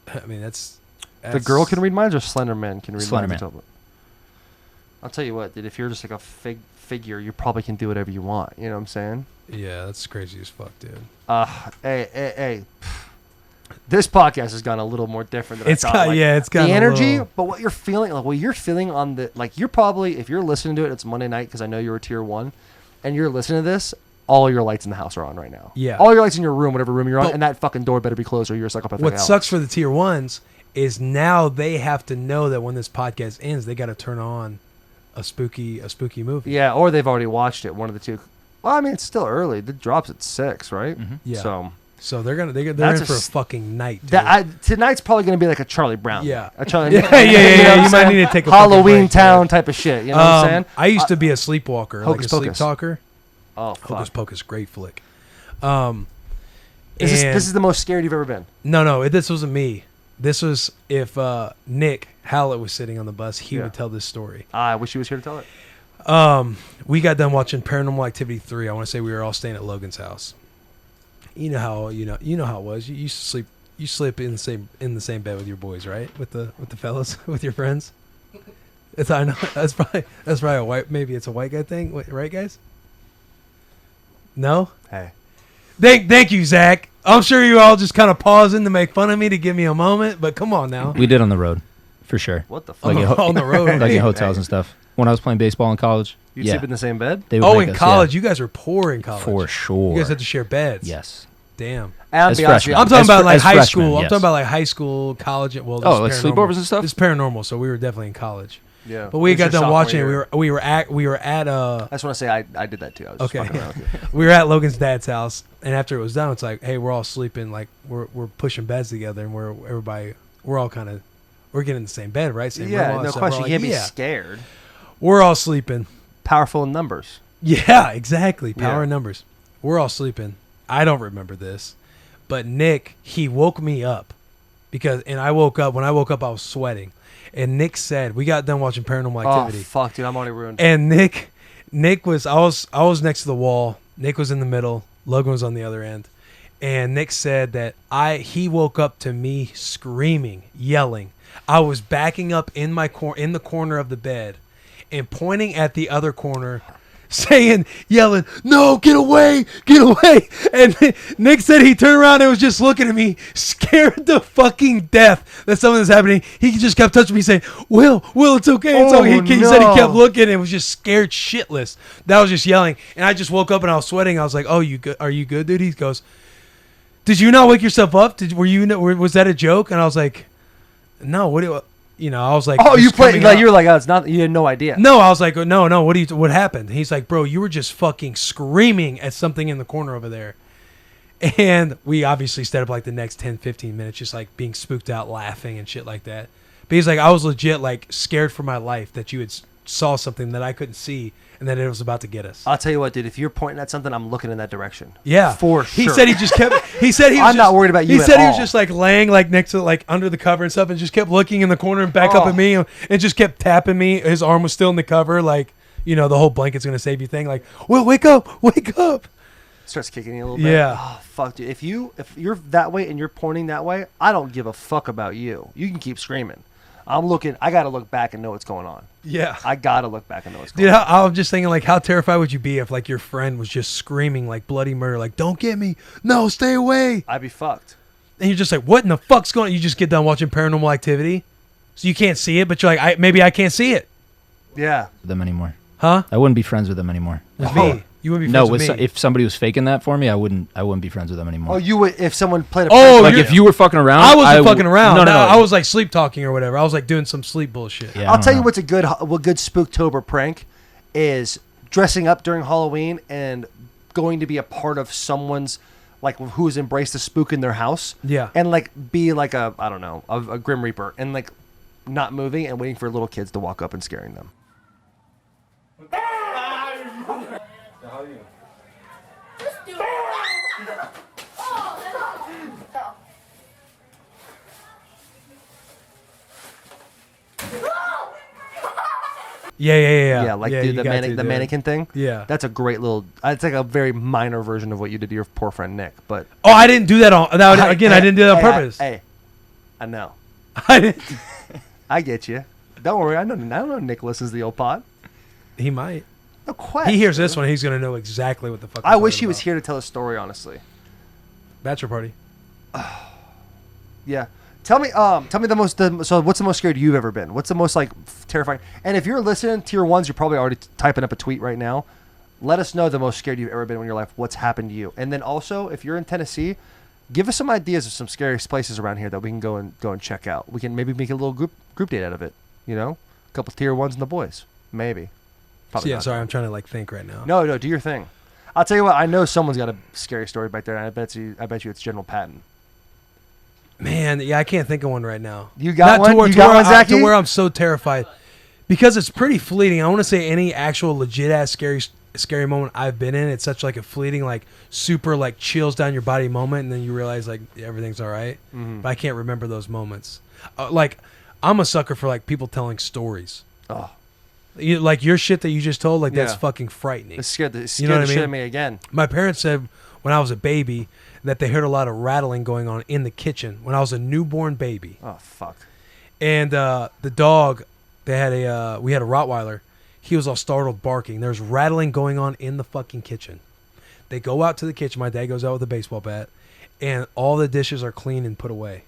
I mean, that's the girl can read minds, or Slender Man can read Slender minds? Man. I'll tell you what, dude. If you're just like a figure, you probably can do whatever you want. You know what I'm saying? Yeah, that's crazy as fuck, dude. Hey. This podcast has gone a little more different than I thought. It's got the energy, little... but what you're feeling on the, like, you're probably, if you're listening to it, it's Monday night because I know you're a tier 1, and you're listening to this, all your lights in the house are on right now. Yeah. All your lights in your room, whatever room you're on, and that fucking door better be closed or you're a psychopath. What sucks for the tier 1s is now they have to know that when this podcast ends, they got to turn on a spooky movie. Yeah, or they've already watched it, one of the two. Well, I mean, it's still early. The drops at 6, right? Mm-hmm. Yeah. So they're in for a fucking night. Dude. Tonight's probably gonna be like a Charlie Brown. Yeah, a Charlie. Yeah. You might need to take a Halloween break, Town dude. type of shit. You know what I'm saying? I used to be a sleepwalker, like a sleep talker. Oh, fuck. Hocus Pocus, great flick. This is the most scared you've ever been. No, this wasn't me. This was if Nick Hallett was sitting on the bus, he would tell this story. I wish he was here to tell it. We got done watching Paranormal Activity 3. I want to say we were all staying at Logan's house. You know how it was. You used to sleep in the same bed with your boys, right? With the fellas, with your friends. I know that's probably a white, maybe it's a white guy thing, right, guys? No. Hey. Thank you, Zach. I'm sure you all just kind of pausing to make fun of me to give me a moment, but come on now. We did on the road, for sure. What the fuck? On the road, like in hotels and stuff. When I was playing baseball in college, you'd sleep in the same bed. In college, you guys were poor in college. For sure. You guys had to share beds. Yes. Damn. I'm talking about like high school. I'm talking about like high school, college. Well, like sleepovers and stuff. It's paranormal, so we were definitely in college. Yeah. But we got done watching it. We were at. I just want to say I did that too. I was okay. We were at Logan's dad's house, and after it was done, it's like, hey, we're all sleeping. Like we're pushing beds together, and we're all kind of getting in the same bed, right? Same room, no question. You can't be scared. We're all sleeping. Powerful in numbers. Yeah, exactly. Power in numbers. We're all sleeping. I don't remember this, but Nick, he woke me up when I woke up, I was sweating. And Nick said, we got done watching Paranormal Activity. Oh, fuck, dude, I'm already ruined. And Nick was, I was next to the wall. Nick was in the middle. Logan was on the other end. And Nick said that he woke up to me screaming, yelling. I was backing up in the corner of the bed and pointing at the other corner, yelling, no, get away. And Nick said he turned around and was just looking at me, scared to fucking death that something was happening. He just kept touching me saying, Will, it's okay. It's okay. He said he kept looking and was just scared shitless. That was just yelling. And I just woke up and I was sweating. I was like, oh, you good? Are you good, dude? He goes, did you not wake yourself up? Was that a joke? And I was like, no, what do you... I was like, oh, you played like you were like, oh, it's not. You had no idea. No, I was like, no. What happened? He's like, bro, you were just fucking screaming at something in the corner over there. And we obviously stayed up like the next 10, 15 minutes, just like being spooked out, laughing and shit like that. But he's like, I was legit like scared for my life that you had saw something that I couldn't see and that it was about to get us. I'll tell you what, dude. If you're pointing at something, I'm looking in that direction. Yeah, for sure. He said he just kept. He said he was. I'm not worried about you. He said he was just like laying like next to like under the cover and stuff, and just kept looking in the corner and back up at me, and just kept tapping me. His arm was still in the cover, like the whole blanket's gonna save you thing. Like, well, wake up. Starts kicking you a little bit. Yeah. Oh, fuck, dude. If you're that way and you're pointing that way, I don't give a fuck about you. You can keep screaming. I gotta look back and know what's going on. Yeah. I gotta look back and know what's going Dude, on. I'm just thinking, like, how terrified would you be if, like, your friend was just screaming, like, bloody murder, like, don't get me. No, stay away. I'd be fucked. And you're just like, what in the fuck's going on? You just get done watching Paranormal Activity. So you can't see it, but you're like, maybe I can't see it. Yeah. Them anymore. Huh? I wouldn't be friends with them anymore. With me. You wouldn't be friends with me. If somebody was faking that for me, I wouldn't be friends with them anymore. Oh, you would if someone played a Oh, prank like if you were fucking around. I wasn't fucking around. No. I was like sleep talking or whatever. I was like doing some sleep bullshit. Yeah, I'll tell you what's a good Spooktober prank is dressing up during Halloween and going to be a part of someone's like who has embraced the spook in their house. Yeah. And like be like a Grim Reaper and like not moving and waiting for little kids to walk up and scaring them. Yeah. Yeah, like you the got to, mannequin thing. Yeah. That's a great little. It's like a very minor version of what you did to your poor friend Nick. But Oh, I didn't do that on. I didn't do that on purpose. Hey, I know. I didn't. I get you. Don't worry. I know Nick listens to the old pod. He might. No question. He hears this one. He's gonna know exactly what the fuck. I wish he was here to tell a story. Honestly. Bachelor party. Yeah. Tell me the most. So what's the most scared you've ever been? What's the most like terrifying? And if you're listening, tier ones, you're probably already typing up a tweet right now. Let us know the most scared you've ever been in your life. What's happened to you? And then also, if you're in Tennessee, give us some ideas of some scariest places around here that we can go and check out. We can maybe make a little group date out of it. You know, a couple tier ones and the boys. Maybe. Probably Yeah. not. Sorry, I'm trying to like think right now. No, do your thing. I'll tell you what. I know someone's got a scary story back there, and I bet you it's General Patton. Man, yeah, I can't think of one right now. You got one? To You got one, Zachy? to where I'm so terrified. Because it's pretty fleeting. I want to say any actual legit-ass scary moment I've been in, it's such like a fleeting, like super like chills down your body moment, and then you realize like everything's all right. Mm-hmm. But I can't remember those moments. Like, I'm a sucker for like people telling stories. Oh. Like your shit that you just told, like that's Yeah. fucking frightening. It scared the You know what I shit mean? out of me again. My parents said when I was a baby that they heard a lot of rattling going on in the kitchen when I was a newborn baby. Oh, fuck. And the dog, we had a Rottweiler. He was all startled barking. There's rattling going on in the fucking kitchen. They go out to the kitchen. My dad goes out with a baseball bat, and all the dishes are clean and put away.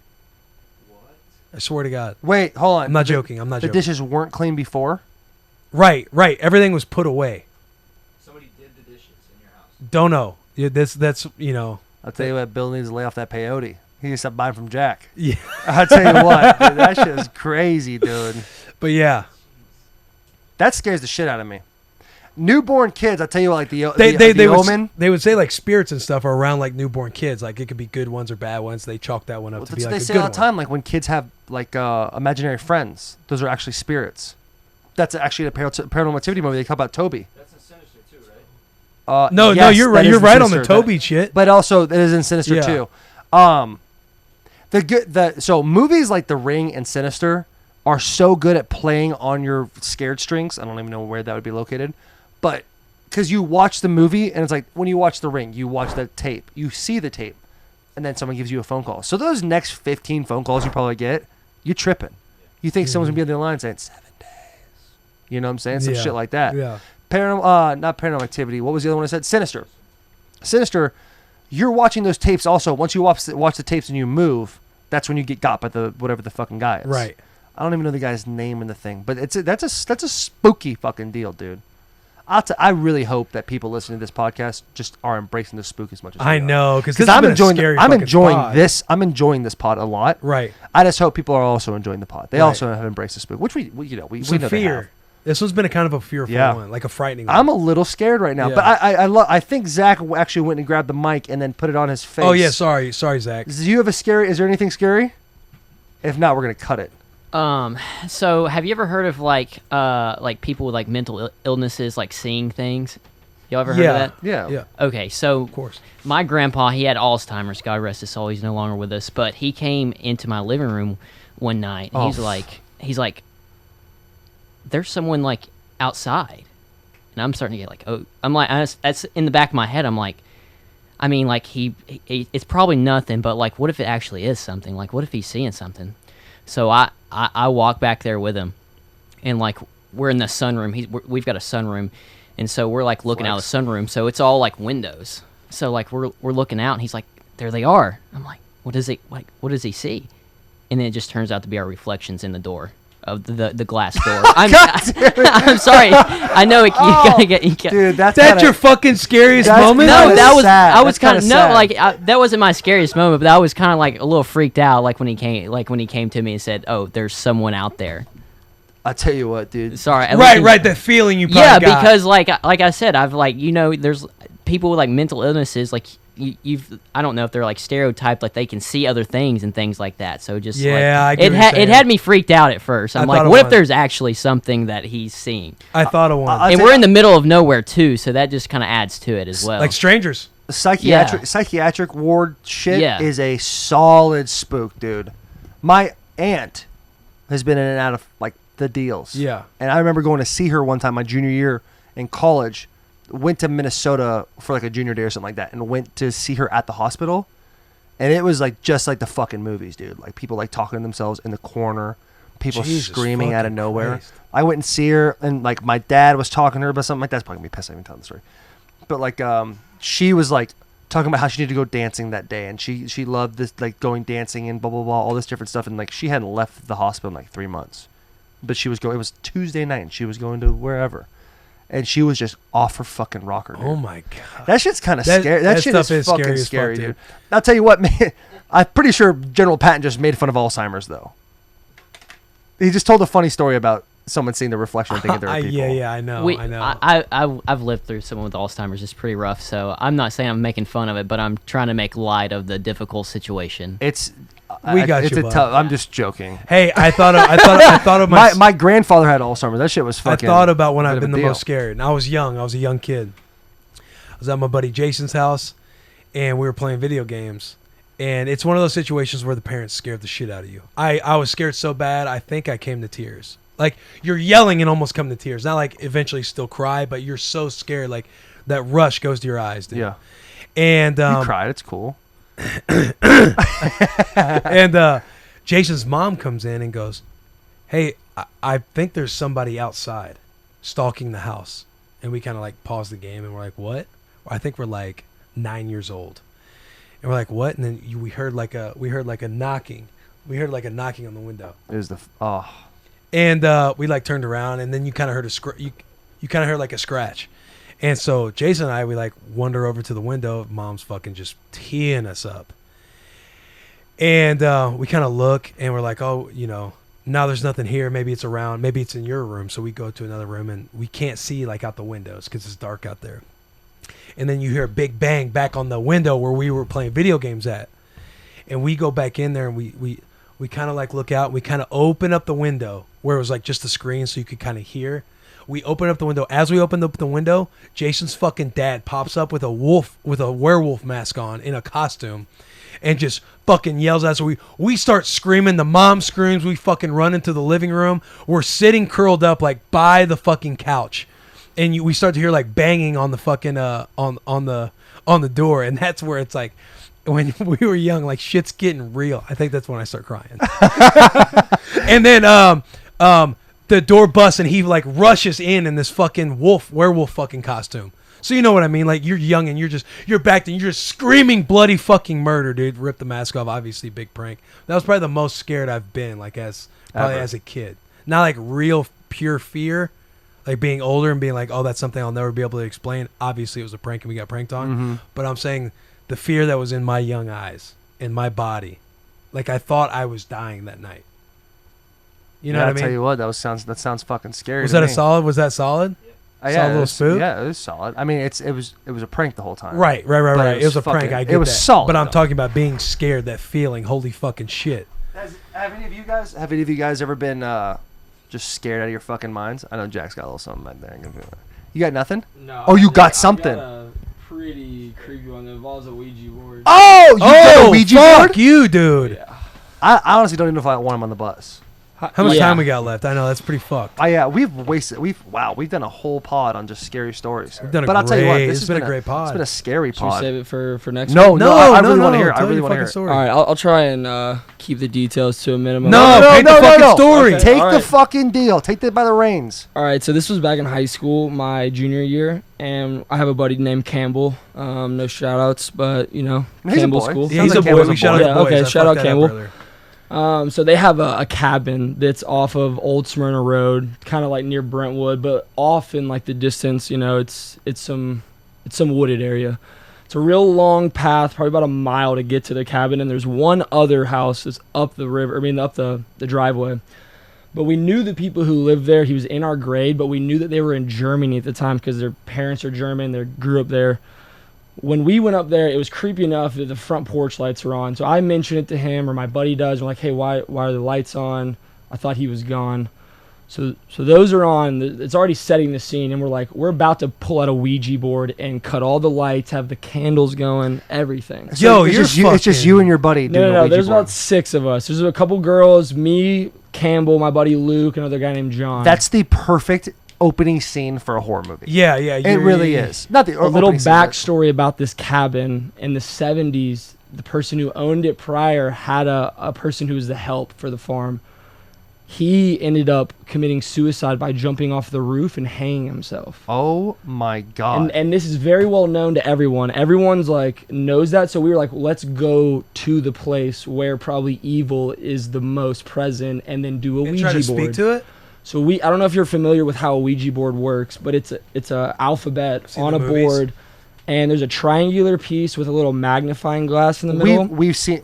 What? I swear to God. Wait, hold on. I'm not joking. The dishes weren't clean before? Right. Everything was put away. Somebody did the dishes in your house. Don't know. Yeah, that's you know. I'll tell you what, Bill needs to lay off that peyote. He needs to stop buying from Jack. Yeah. I'll tell you what, dude, that shit is crazy, dude. But yeah. That scares the shit out of me. Newborn kids, I tell you what, like the Omen. They would say like spirits and stuff are around like newborn kids. Like it could be good ones or bad ones. They chalk that one up to be like a good one. They say all the time, like when kids have like imaginary friends, those are actually spirits. That's actually a Paranormal Activity movie. They talk about Toby. That's in Sinister too, right? No, you're right. You're right on the Toby shit. But also, it is in Sinister too. So movies like The Ring and Sinister are so good at playing on your scared strings. I don't even know where that would be located, but because you watch the movie and it's like when you watch The Ring, you watch the tape, you see the tape, and then someone gives you a phone call. So those next 15 phone calls you probably get, you're tripping. You think someone's gonna be on the line saying 7 days. You know what I'm saying? Some shit like that. Yeah. Not Paranormal Activity. What was the other one I said? Sinister. Sinister. You're watching those tapes also. Once you watch the tapes and you move, that's when you get got by the whatever the fucking guy is. Right. I don't even know the guy's name in the thing, but that's a spooky fucking deal, dude. I really hope that people listening to this podcast just are embracing the spook as much as I know, because I'm enjoying this. I'm enjoying this pod a lot. Right. I just hope people are also enjoying the pod. They also have embraced the spook, which we know Some they fear. have. This one's been a kind of a fearful one, like a frightening one. I'm a little scared right now, but I think Zach actually went and grabbed the mic and then put it on his face. Oh yeah, sorry, Zach. Do you have a scary? Is there anything scary? If not, we're gonna cut it. So have you ever heard of like people with like mental illnesses, like seeing things? Y'all ever heard of that? Yeah. Okay, so Of course. my grandpa, he had Alzheimer's. God rest his soul. He's no longer with us, but he came into my living room one night. And he's like, there's someone like outside, and I'm starting to get like, oh, I'm like, that's in the back of my head. I'm like, I mean, like it's probably nothing, but like, what if it actually is something? Like, what if he's seeing something? So I walk back there with him, and like we're in the sunroom. We've got a sunroom, and so we're like looking out of the sunroom. So it's all like windows. So like we're looking out, and he's like, there they are. I'm like, what does he see? And then it just turns out to be our reflections in the door of the glass door. I'm sorry. I know you gotta get. Dude, that's your fucking scariest moment. No, that was sad. I was kind of that wasn't my scariest moment, but I was kind of like a little freaked out, like when he came to me and said, "Oh, there's someone out there." I tell you what, dude. Sorry. Right. That feeling you probably got. Because like I said, I've like there's people with like mental illnesses like. I don't know if they're like stereotyped, like they can see other things and things like that. So just it had me freaked out at first. I'm like, what if there's actually something that he's seeing? I thought of one, and we're in the middle of nowhere too, so that just kind of adds to it as well. Like strangers, psychiatric ward shit is a solid spook, dude. My aunt has been in and out of like the deals. Yeah, and I remember going to see her one time my junior year in college. Went to Minnesota for like a junior day or something like that, and went to see her at the hospital, and it was like just like the fucking movies, dude. Like people like talking to themselves in the corner, people screaming out of nowhere. Christ. I went and see her, and like my dad was talking to her about something. My dad's probably gonna be pissed I even telling the story, but like she was like talking about how she needed to go dancing that day, and she loved this like going dancing and blah blah blah, all this different stuff, and like she hadn't left the hospital in like 3 months, but she was going. It was Tuesday night, and she was going to wherever. And she was just off her fucking rocker, dude. Oh, my God. That shit's kind of scary. That shit is fucking scary, dude. I'll tell you what, man. I'm pretty sure General Patton just made fun of Alzheimer's, though. He just told a funny story about someone seeing the reflection and thinking there were people. Yeah, I know. I've lived through someone with Alzheimer's. It's pretty rough, so I'm not saying I'm making fun of it, but I'm trying to make light of the difficult situation. It's... It's a tough. I'm just joking. Hey, I thought of my grandfather had Alzheimer's. That shit was fucking. I thought about when I've been the most scared. And I was young. I was a young kid. I was at my buddy Jason's house, and we were playing video games. And it's one of those situations where the parents scared the shit out of you. I was scared so bad, I think I came to tears. Like you're yelling and almost come to tears. Not like eventually still cry, but you're so scared, like that rush goes to your eyes, dude. Yeah. And you cried. It's cool. And Jason's mom comes in and goes, "Hey, I think there's somebody outside stalking the house." And we kind of like pause the game and we're like, "What?" I think we're like 9 years old, and we're like, "What?" And then we heard like a knocking. We heard like a knocking on the window. It was And we like turned around, and then you kind of heard you kind of heard like a scratch. And so Jason and I, we like wander over to the window. Mom's fucking just teeing us up. And we kind of look and we're like, oh, now there's nothing here. Maybe it's around. Maybe it's in your room. So we go to another room and we can't see like out the windows because it's dark out there. And then you hear a big bang back on the window where we were playing video games at. And we go back in there and we kind of like look out. And we kind of open up the window where it was like just the screen so you could kind of hear. We open up the window. As we open up the window, Jason's fucking dad pops up with a werewolf mask on in a costume and just fucking yells at us. So we start screaming. The mom screams. We fucking run into the living room. We're sitting curled up like by the fucking couch. And we start to hear like banging on the fucking on the door. And that's where it's like when we were young, like shit's getting real. I think that's when I start crying. And then the door busts and he like rushes in this fucking werewolf fucking costume. So you know what I mean? Like you're young and you're back and you're just screaming bloody fucking murder, dude. Rip the mask off. Obviously big prank. That was probably the most scared I've been like as a kid. Not like real pure fear, like being older and being like, oh, that's something I'll never be able to explain. Obviously it was a prank and we got pranked on. Mm-hmm. But I'm saying the fear that was in my young eyes, in my body. Like I thought I was dying that night. You know what I mean? I'll tell you what, that sounds fucking scary. Was that solid? Was that solid? Yeah. Solid little spook? Yeah, it was solid. I mean, it was a prank the whole time. Right. It was a prank. I get that. It was solid. But I'm talking about being scared, that feeling. Holy fucking shit. Have any of you guys ever been just scared out of your fucking minds? I know Jack's got a little something back there. You got nothing? No. Oh, you got something. I got a pretty creepy one that involves a Ouija board. Oh, you got a Ouija board? Fuck you, dude. Yeah. I honestly don't even know if I want him on the bus. How much time we got left? I know that's pretty fucked. Yeah, we've done a whole pod on just scary stories. We've done I'll tell you what, this has been a great pod. It's been a scary Should we pod. save it for next No, week? I really want to hear it. I really want to hear it. All right, I'll try and keep the details to a minimum. Paint the fucking story. Okay. Take the fucking deal. Take it by the reins. All right, so this was back in high school, my junior year, and I have a buddy named Campbell. No shout-outs, but, He's Campbell a boy. School. Yeah, he's a boy. We shout out the boys. Okay, I shout out fucked that up Campbell. earlier. So they have a cabin that's off of Old Smyrna Road, kind of like near Brentwood, but off in like the distance. It's some wooded area. It's a real long path, probably about a mile to get to the cabin, and there's one other house that's up the river. Up the driveway. But we knew the people who lived there. He was in our grade, but we knew that they were in Germany at the time because their parents are German. They grew up there. When we went up there, it was creepy enough that the front porch lights were on. So I mentioned it to him, or my buddy does. We're like, hey, why are the lights on? I thought he was gone. So those are on. It's already setting the scene, and we're about to pull out a Ouija board and cut all the lights, have the candles going, everything. Yo, it's just you and your buddy doing a No. Ouija There's board. about 6 of us. There's a couple girls, me, Campbell, my buddy Luke, another guy named John. That's the perfect opening scene for a horror movie. Yeah. It really is. Not the a little opening scene, backstory about this cabin. In the 70s, the person who owned it prior had a person who was the help for the farm. He ended up committing suicide by jumping off the roof and hanging himself. Oh my God. And this is very well known to everyone. Everyone's like knows that. So we were like, let's go to the place where probably evil is the most present and then do a Ouija try to board. speak to it. So I don't know if you're familiar with how a Ouija board works, but it's a alphabet on a board, and there's a triangular piece with a little magnifying glass in the middle. We've seen.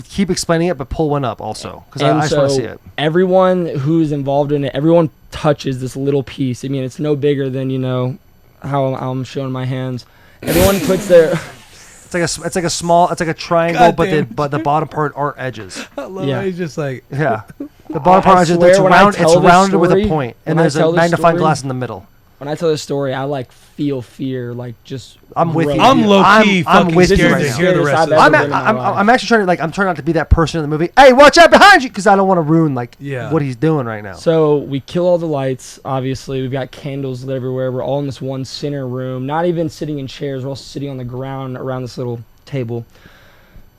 Keep explaining it, but pull one up also because I just want to see it. Everyone who's involved in it, everyone touches this little piece. I mean, it's no bigger than how I'm showing my hands. Everyone puts their. It's like a small. It's like a triangle, but the bottom part aren't edges. I love how he's just like. Yeah. The bottom part is it's round. It's rounded with a point, and there's a magnifying glass in the middle. When I tell this story, I feel fear, just. I'm with you. I'm low key I'm fucking with you scared right to now. hear the rest of it. I'm actually trying to I'm trying not to be that person in the movie. Hey, watch out behind you, because I don't want to ruin what he's doing right now. So we kill all the lights. Obviously, we've got candles lit everywhere. We're all in this one center room. Not even sitting in chairs. We're all sitting on the ground around this little table.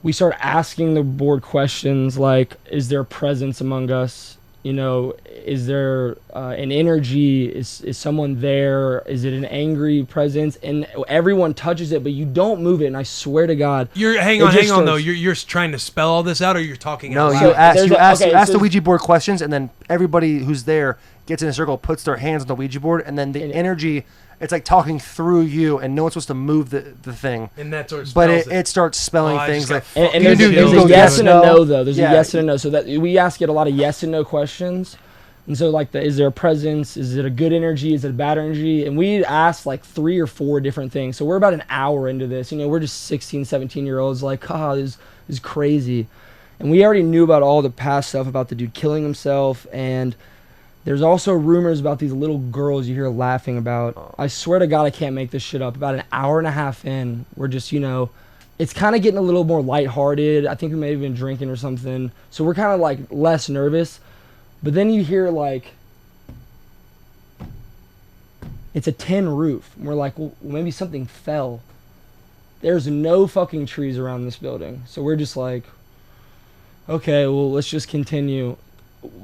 We start asking the board questions like, is there a presence among us? Is there an energy? Is someone there? Is it an angry presence? And everyone touches it, but you don't move it. And I swear to God, Hang on though. You're trying to spell all this out, or you're talking? No, out you loud? ask the Ouija board questions, and then everybody who's there gets in a circle, puts their hands on the Ouija board, and then the energy. It's like talking through you, and no one's supposed to move the thing. And that sort of but it starts spelling things like. And there's a yes and a no, though. There's a yes and a no. So that we ask it a lot of yes and no questions. And so, is there a presence? Is it a good energy? Is it a bad energy? And we asked 3 or 4 different things. So we're about an hour into this. We're just 16, 17-year-olds this is crazy. And we already knew about all the past stuff about the dude killing himself. And there's also rumors about these little girls you hear laughing about. I swear to God, I can't make this shit up. About an hour and a half in, we're just, it's kind of getting a little more lighthearted. I think we may have been drinking or something. So we're kind of less nervous. But then you hear it's a tin roof. And we're like, well, maybe something fell. There's no fucking trees around this building. So we're just like, okay, well, let's just continue.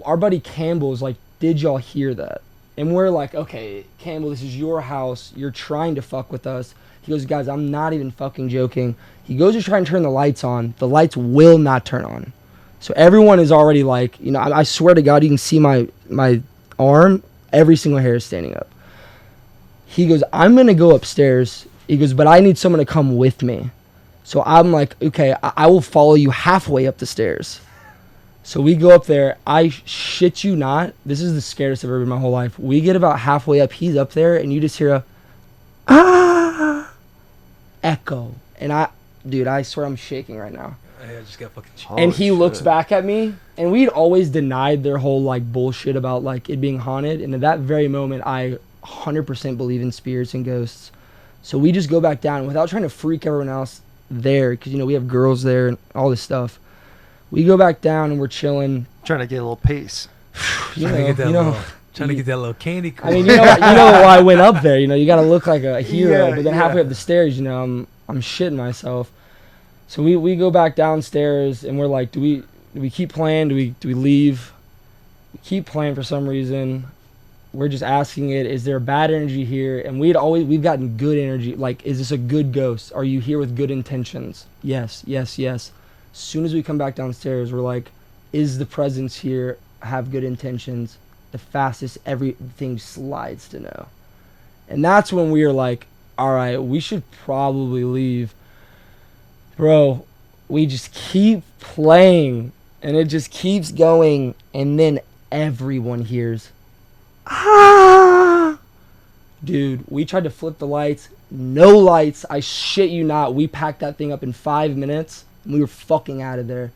Our buddy Campbell is like, did y'all hear that? And we're like, okay, Campbell, this is your house. You're trying to fuck with us. He goes, guys, I'm not even fucking joking. He goes to try and turn the lights on. The lights will not turn on. So everyone is already I swear to God, you can see my arm. Every single hair is standing up. He goes, I'm going to go upstairs. He goes, but I need someone to come with me. So I'm like, okay, I will follow you halfway up the stairs. So we go up there. I shit you not. This is the scariest I've ever been in my whole life. We get about halfway up. He's up there, and you just hear a echo. And I swear I'm shaking right now. I just got fucking shit. And he looks back at me, and we'd always denied their whole bullshit about it being haunted. And at that very moment, I 100% believe in spirits and ghosts. So we just go back down without trying to freak everyone else there, because we have girls there and all this stuff. We go back down and we're chilling. Trying to get a little pace. Trying to get that little candy corn. I mean, you know why I went up there. You know, you got to look like a hero. But then halfway up the stairs, you know, I'm shitting myself. So we go back downstairs and we're like, do we keep playing? Do we leave? We keep playing for some reason. We're just asking it, is there bad energy here? And we've gotten good energy. Like, is this a good ghost? Are you here with good intentions? Yes. As soon as we come back downstairs, we're like, is the presence here have good intentions? The fastest everything slides to no. And that's when we are like, all right, we should probably leave. Bro, we just keep playing and it just keeps going, and then everyone hears, ah! Dude, we tried to flip the lights. No lights. I shit you not. We packed that thing up in 5 minutes and we were fucking out of there.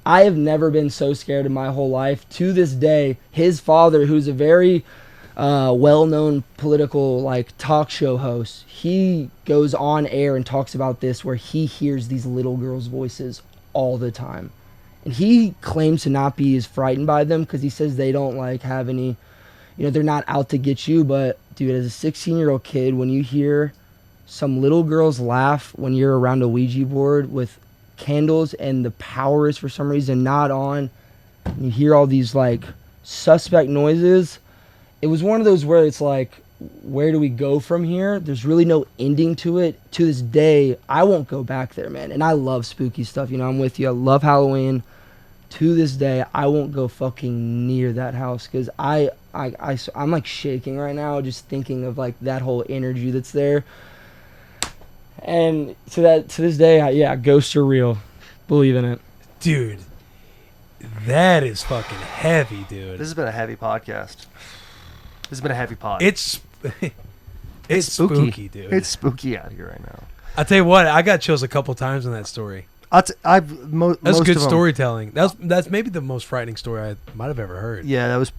I have never been so scared in my whole life. To this day, his father, who's a very well-known political talk show host, he goes on air and talks about this, where he hears these little girls' voices all the time. And he claims to not be as frightened by them because he says they don't have any, they're not out to get you. But dude, as a 16-year-old kid, when you hear some little girls laugh when you're around a Ouija board with candles and the power is for some reason not on, and you hear all these suspect noises, it was one of those where it's like, where do we go from here? There's really no ending to it. To this day, I won't go back there, man. And I love spooky stuff. I'm with you. I love Halloween. To this day, I won't go fucking near that house because I'm shaking right now just thinking of that whole energy that's there. And to this day, ghosts are real. Believe in it. Dude, that is fucking heavy, dude. This has been a heavy podcast. This has been a heavy pod. It's spooky, dude. It's spooky out here right now. I'll tell you what, I got chills a couple times in that story. That's good storytelling. That's maybe the most frightening story I might have ever heard. Yeah, that was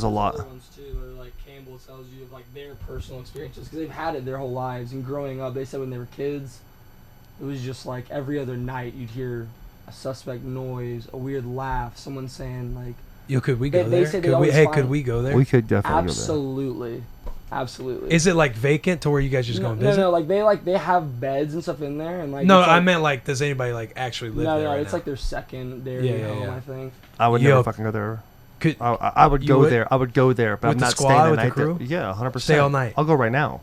a lot. Other ones too, where Campbell tells you of their personal experiences because they've had it their whole lives. And growing up, they said when they were kids, it was just every other night you'd hear a suspect noise, a weird laugh, someone saying Yo, could we go there? Could we go there? We could definitely Absolutely. Absolutely. Is it vacant to where you guys just go and visit? No, they have beds and stuff in there, and no, I meant does anybody actually live there? No, right it's now? their secondary home, I think. I would never fucking go there. I would go there. I would go there, but with I'm not the squad, staying the with night. the crew? Yeah, 100%. Stay all night. I'll go right now.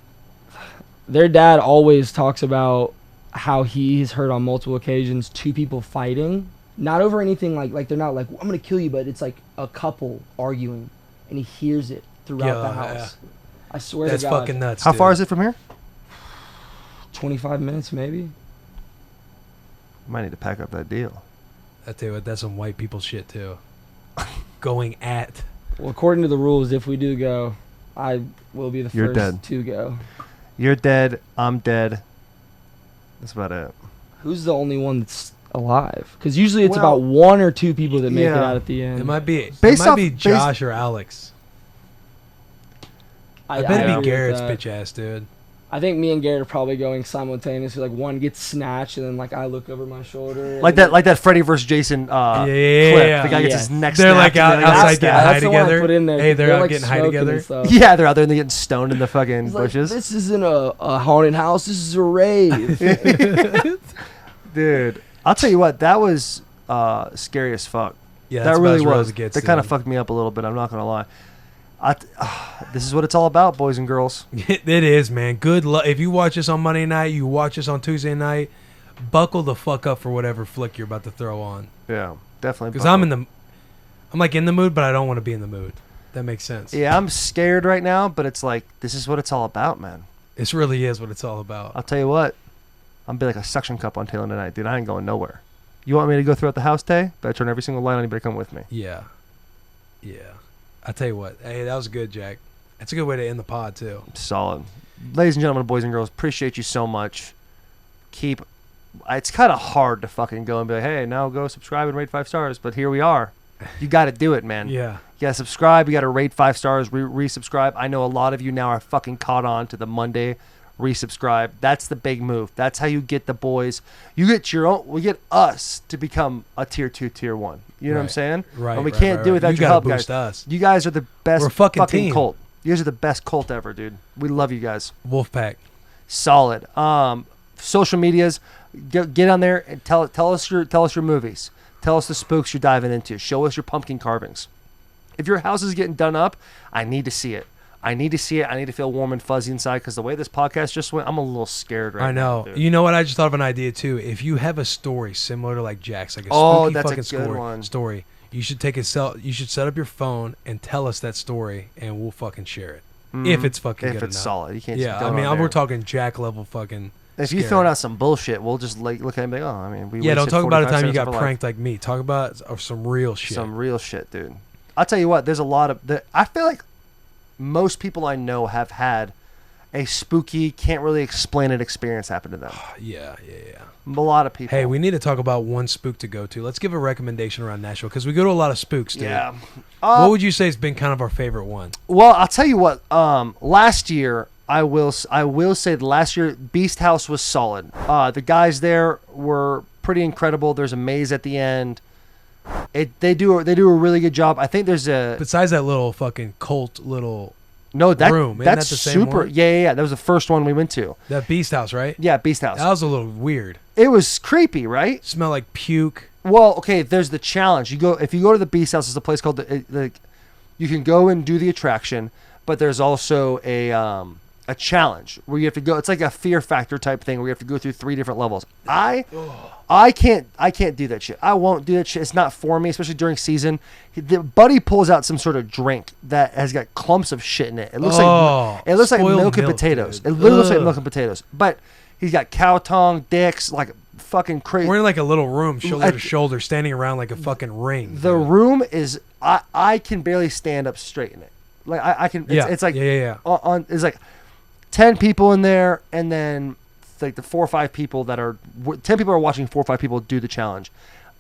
Their dad always talks about how he's heard on multiple occasions 2 people fighting, not over anything they're not I'm gonna kill you, but it's a couple arguing, and he hears it throughout the house. Yeah. I swear that's to God. fucking nuts. How far is it from here? 25 minutes, maybe. Might need to pack up that deal. I tell you what, that's some white people shit too. Going at. Well, according to the rules, if we do go, I will be the first to go. You're dead. I'm dead. That's about it. Who's the only one that's alive? Because usually it's about 1 or 2 people that make it out at the end. It might be. Based Josh or Alex. I bet it'd be Garrett's bitch ass, dude. I think me and Garrett are probably going simultaneously. One gets snatched, and then I look over my shoulder. Like that Freddy vs. Jason clip. The guy gets his neck They're snapped. Outside getting high together. Put in there. Hey, they're out getting high together. Yeah, they're out there and they're getting stoned in the fucking bushes. This isn't a haunted house. This is a rave. Dude, I'll tell you what. That was scary as fuck. Yeah, that really was. That kind of fucked me up a little bit. I'm not gonna lie. This is what it's all about, boys and girls. It is, man. Good luck. If you watch this on Monday night, you watch this on Tuesday night, buckle the fuck up for whatever flick you're about to throw on. Yeah, definitely. Because I'm in the mood, but I don't want to be in the mood. That makes sense. Yeah, I'm scared right now, but it's this is what it's all about, man. This really is what it's all about. I'll tell you what. I'm be like a suction cup on Taylor tonight, dude. I ain't going nowhere. You want me to go throughout the house, Tay? Better turn every single light on. You better come with me. Yeah. I'll tell you what. Hey, that was good, Jack. That's a good way to end the pod, too. Solid. Ladies and gentlemen, boys and girls, appreciate you so much. It's kind of hard to fucking go and be like, hey, now go subscribe and rate 5 stars. But here we are. You got to do it, man. Yeah. You got to subscribe. You got to rate 5 stars, resubscribe. I know a lot of you now are fucking caught on to the Monday resubscribe. That's the big move. That's how you get the boys. You get your own. We get us to become a tier 2, tier 1. You know what I'm saying? Right. And we can't do it without you your help, boost guys. Us. You guys are the best We're a fucking team. cult. You guys are the best cult ever, dude. We love you guys. Wolfpack. Solid. Social medias. Get on there and tell us your movies. Tell us the spooks you're diving into. Show us your pumpkin carvings. If your house is getting done up, I need to see it. I need to see it. I need to feel warm and fuzzy inside because the way this podcast just went, I'm a little scared right now. I know. You know what? I just thought of an idea too. If you have a story similar to like Jack's, like a spooky that's fucking a good one. story, you should take a you should set up your phone and tell us that story, and we'll fucking share it. If it's fucking good if it's enough. solid, you can't. Yeah, just I mean, we're talking Jack level fucking. If you're throwing out some bullshit, we'll just like look at him and be like, oh, I mean, we don't talk about a time you got life. pranked like me. Talk about some real shit. Some real shit, dude. I'll tell you what. There's a lot of I feel like most people I know have had a spooky, can't really explain it experience happen to them. Yeah. A lot of people. Hey, we need to talk about one spook to go to. Let's give a recommendation around Nashville because we go to a lot of spooks, dude. Yeah. What would you say has been kind of our favorite one? Well, I'll tell you what. Last year, I will say that last year, Beast House was solid. The guys there were pretty incredible. There's a maze at the end. They do a really good job. I think there's a besides that little fucking cult little that's room. Isn't that the same super. one? Yeah. That was the first one we went to. That Beast House, right? Yeah, Beast House. That was a little weird. It was creepy, right? Smell like puke. Well, okay. There's the challenge. If you go to the Beast House, there's a place called you can go and do the attraction, but there's also a challenge where you have to go. It's like a fear factor type thing where you have to go through 3 different levels. I can't do that shit. I won't do that shit. It's not for me, especially during season. The buddy pulls out some sort of drink that has got clumps of shit in it. It looks like milk and potatoes. Dude. It literally looks like milk and potatoes. But he's got cow tongue, dicks, like fucking crazy. We're in like a little room, shoulder to shoulder, standing around like a fucking ring. The room is I can barely stand up straight in it. Like I can. It's like it's like 10 people in there, and then like the 4 or 5 people 10 people are watching 4 or 5 people do the challenge.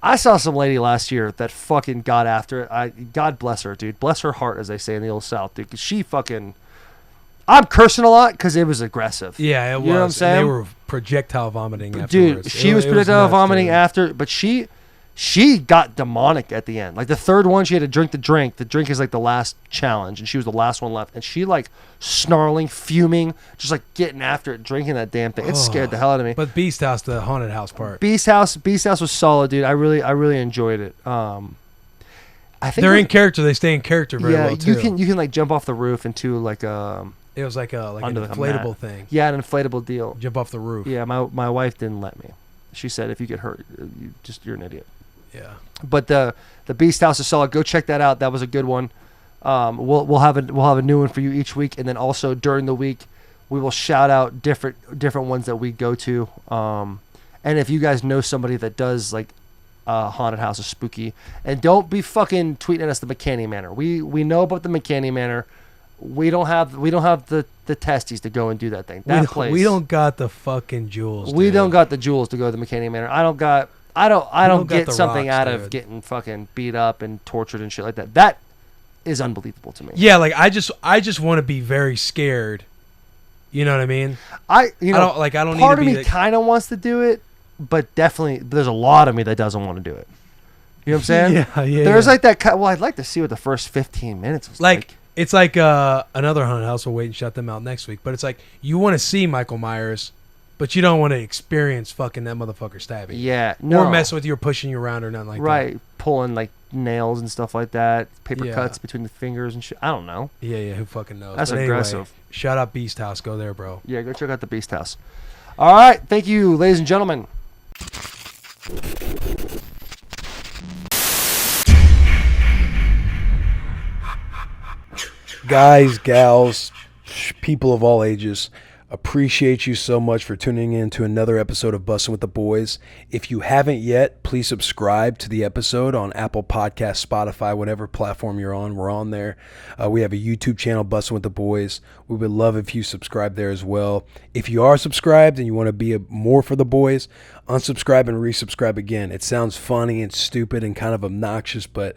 I saw some lady last year that fucking got after it. God bless her, dude. Bless her heart, as they say in the old South, dude. 'Cause she fucking. I'm cursing a lot because it was aggressive. Yeah, it was. You know what I'm saying? And they were projectile vomiting afterwards. Dude, she was projectile vomiting after, but she got demonic at the end. Like the third one, she had to drink the drink. The drink is like the last challenge, and she was the last one left. And she like snarling, fuming, just like getting after it, drinking that damn thing. It scared the hell out of me. But Beast House, the haunted house part. Beast House was solid, dude. I really enjoyed it. I think they're in character. They stay in character very well too. you can like jump off the roof into like it was like an inflatable thing. Yeah, an inflatable deal. Jump off the roof. Yeah, my wife didn't let me. She said if you get hurt, you're an idiot. Yeah. But the Beast House is solid. Go check that out. That was a good one. We'll have a new one for you each week, and then also during the week we will shout out different ones that we go to. And if you guys know somebody that does like haunted house or spooky, and don't be fucking tweeting at us the McCanny Manor. We know about the McCanny Manor. We don't have the testes to go and do that thing. We don't got the fucking jewels. We dude. don't got the jewels to go to the McCanny Manor. I don't get something rocks, out of dude. getting fucking beat up and tortured and shit like that. That is unbelievable to me. Yeah, like I just want to be very scared. You know what I mean? I don't. Part of need to me kind of wants to do it, but definitely there's a lot of me that doesn't want to do it. You know what I'm saying? yeah. There's like that. Well, I'd like to see what the first 15 minutes was like. It's like another haunted house. We'll wait and shut them out next week. But it's like you want to see Michael Myers, but you don't want to experience fucking that motherfucker stabbing. Yeah, no. Or messing with you or pushing you around or nothing like that. Right, pulling like nails and stuff like that, paper cuts between the fingers and shit. I don't know. Yeah, who fucking knows? That's but aggressive. Anyway, shout out Beast House. Go there, bro. Yeah, go check out the Beast House. All right, thank you, ladies and gentlemen. Guys, gals, people of all ages, appreciate you so much for tuning in to another episode of Bussin' with the Boys. If you haven't yet, please subscribe to the episode on Apple Podcasts, Spotify, whatever platform you're on. We're on there. We have a YouTube channel, Bussin' with the Boys. We would love if you subscribe there as well. If you are subscribed and you want to be more for the boys, unsubscribe and resubscribe again. It sounds funny and stupid and kind of obnoxious, but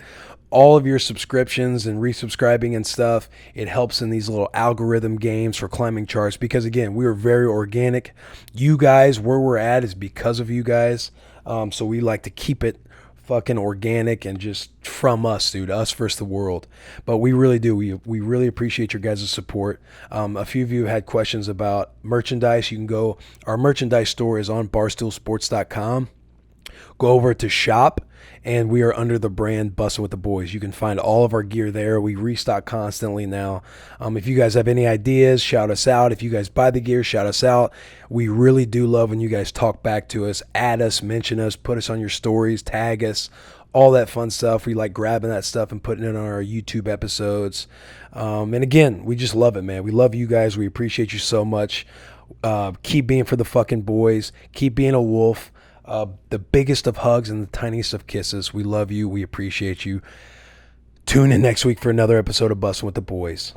all of your subscriptions and resubscribing and stuff. It helps in these little algorithm games for climbing charts because, again, we are very organic. You guys, where we're at is because of you guys. So we like to keep it fucking organic and just from us, dude, us versus the world. But we really do. We really appreciate your guys' support. A few of you had questions about merchandise. You can go, our merchandise store is on barstoolsports.com. Go over to shop, and we are under the brand Bussin' with the Boys. You can find all of our gear there. We restock constantly now. If you guys have any ideas, shout us out. If you guys buy the gear, shout us out. We really do love when you guys talk back to us, add us, mention us, put us on your stories, tag us, all that fun stuff. We like grabbing that stuff and putting it on our YouTube episodes. And again, we just love it, man. We love you guys. We appreciate you so much. Keep being for the fucking boys. Keep being a wolf. The biggest of hugs and the tiniest of kisses. We love you. We appreciate you. Tune in next week for another episode of Bussin' with the Boys.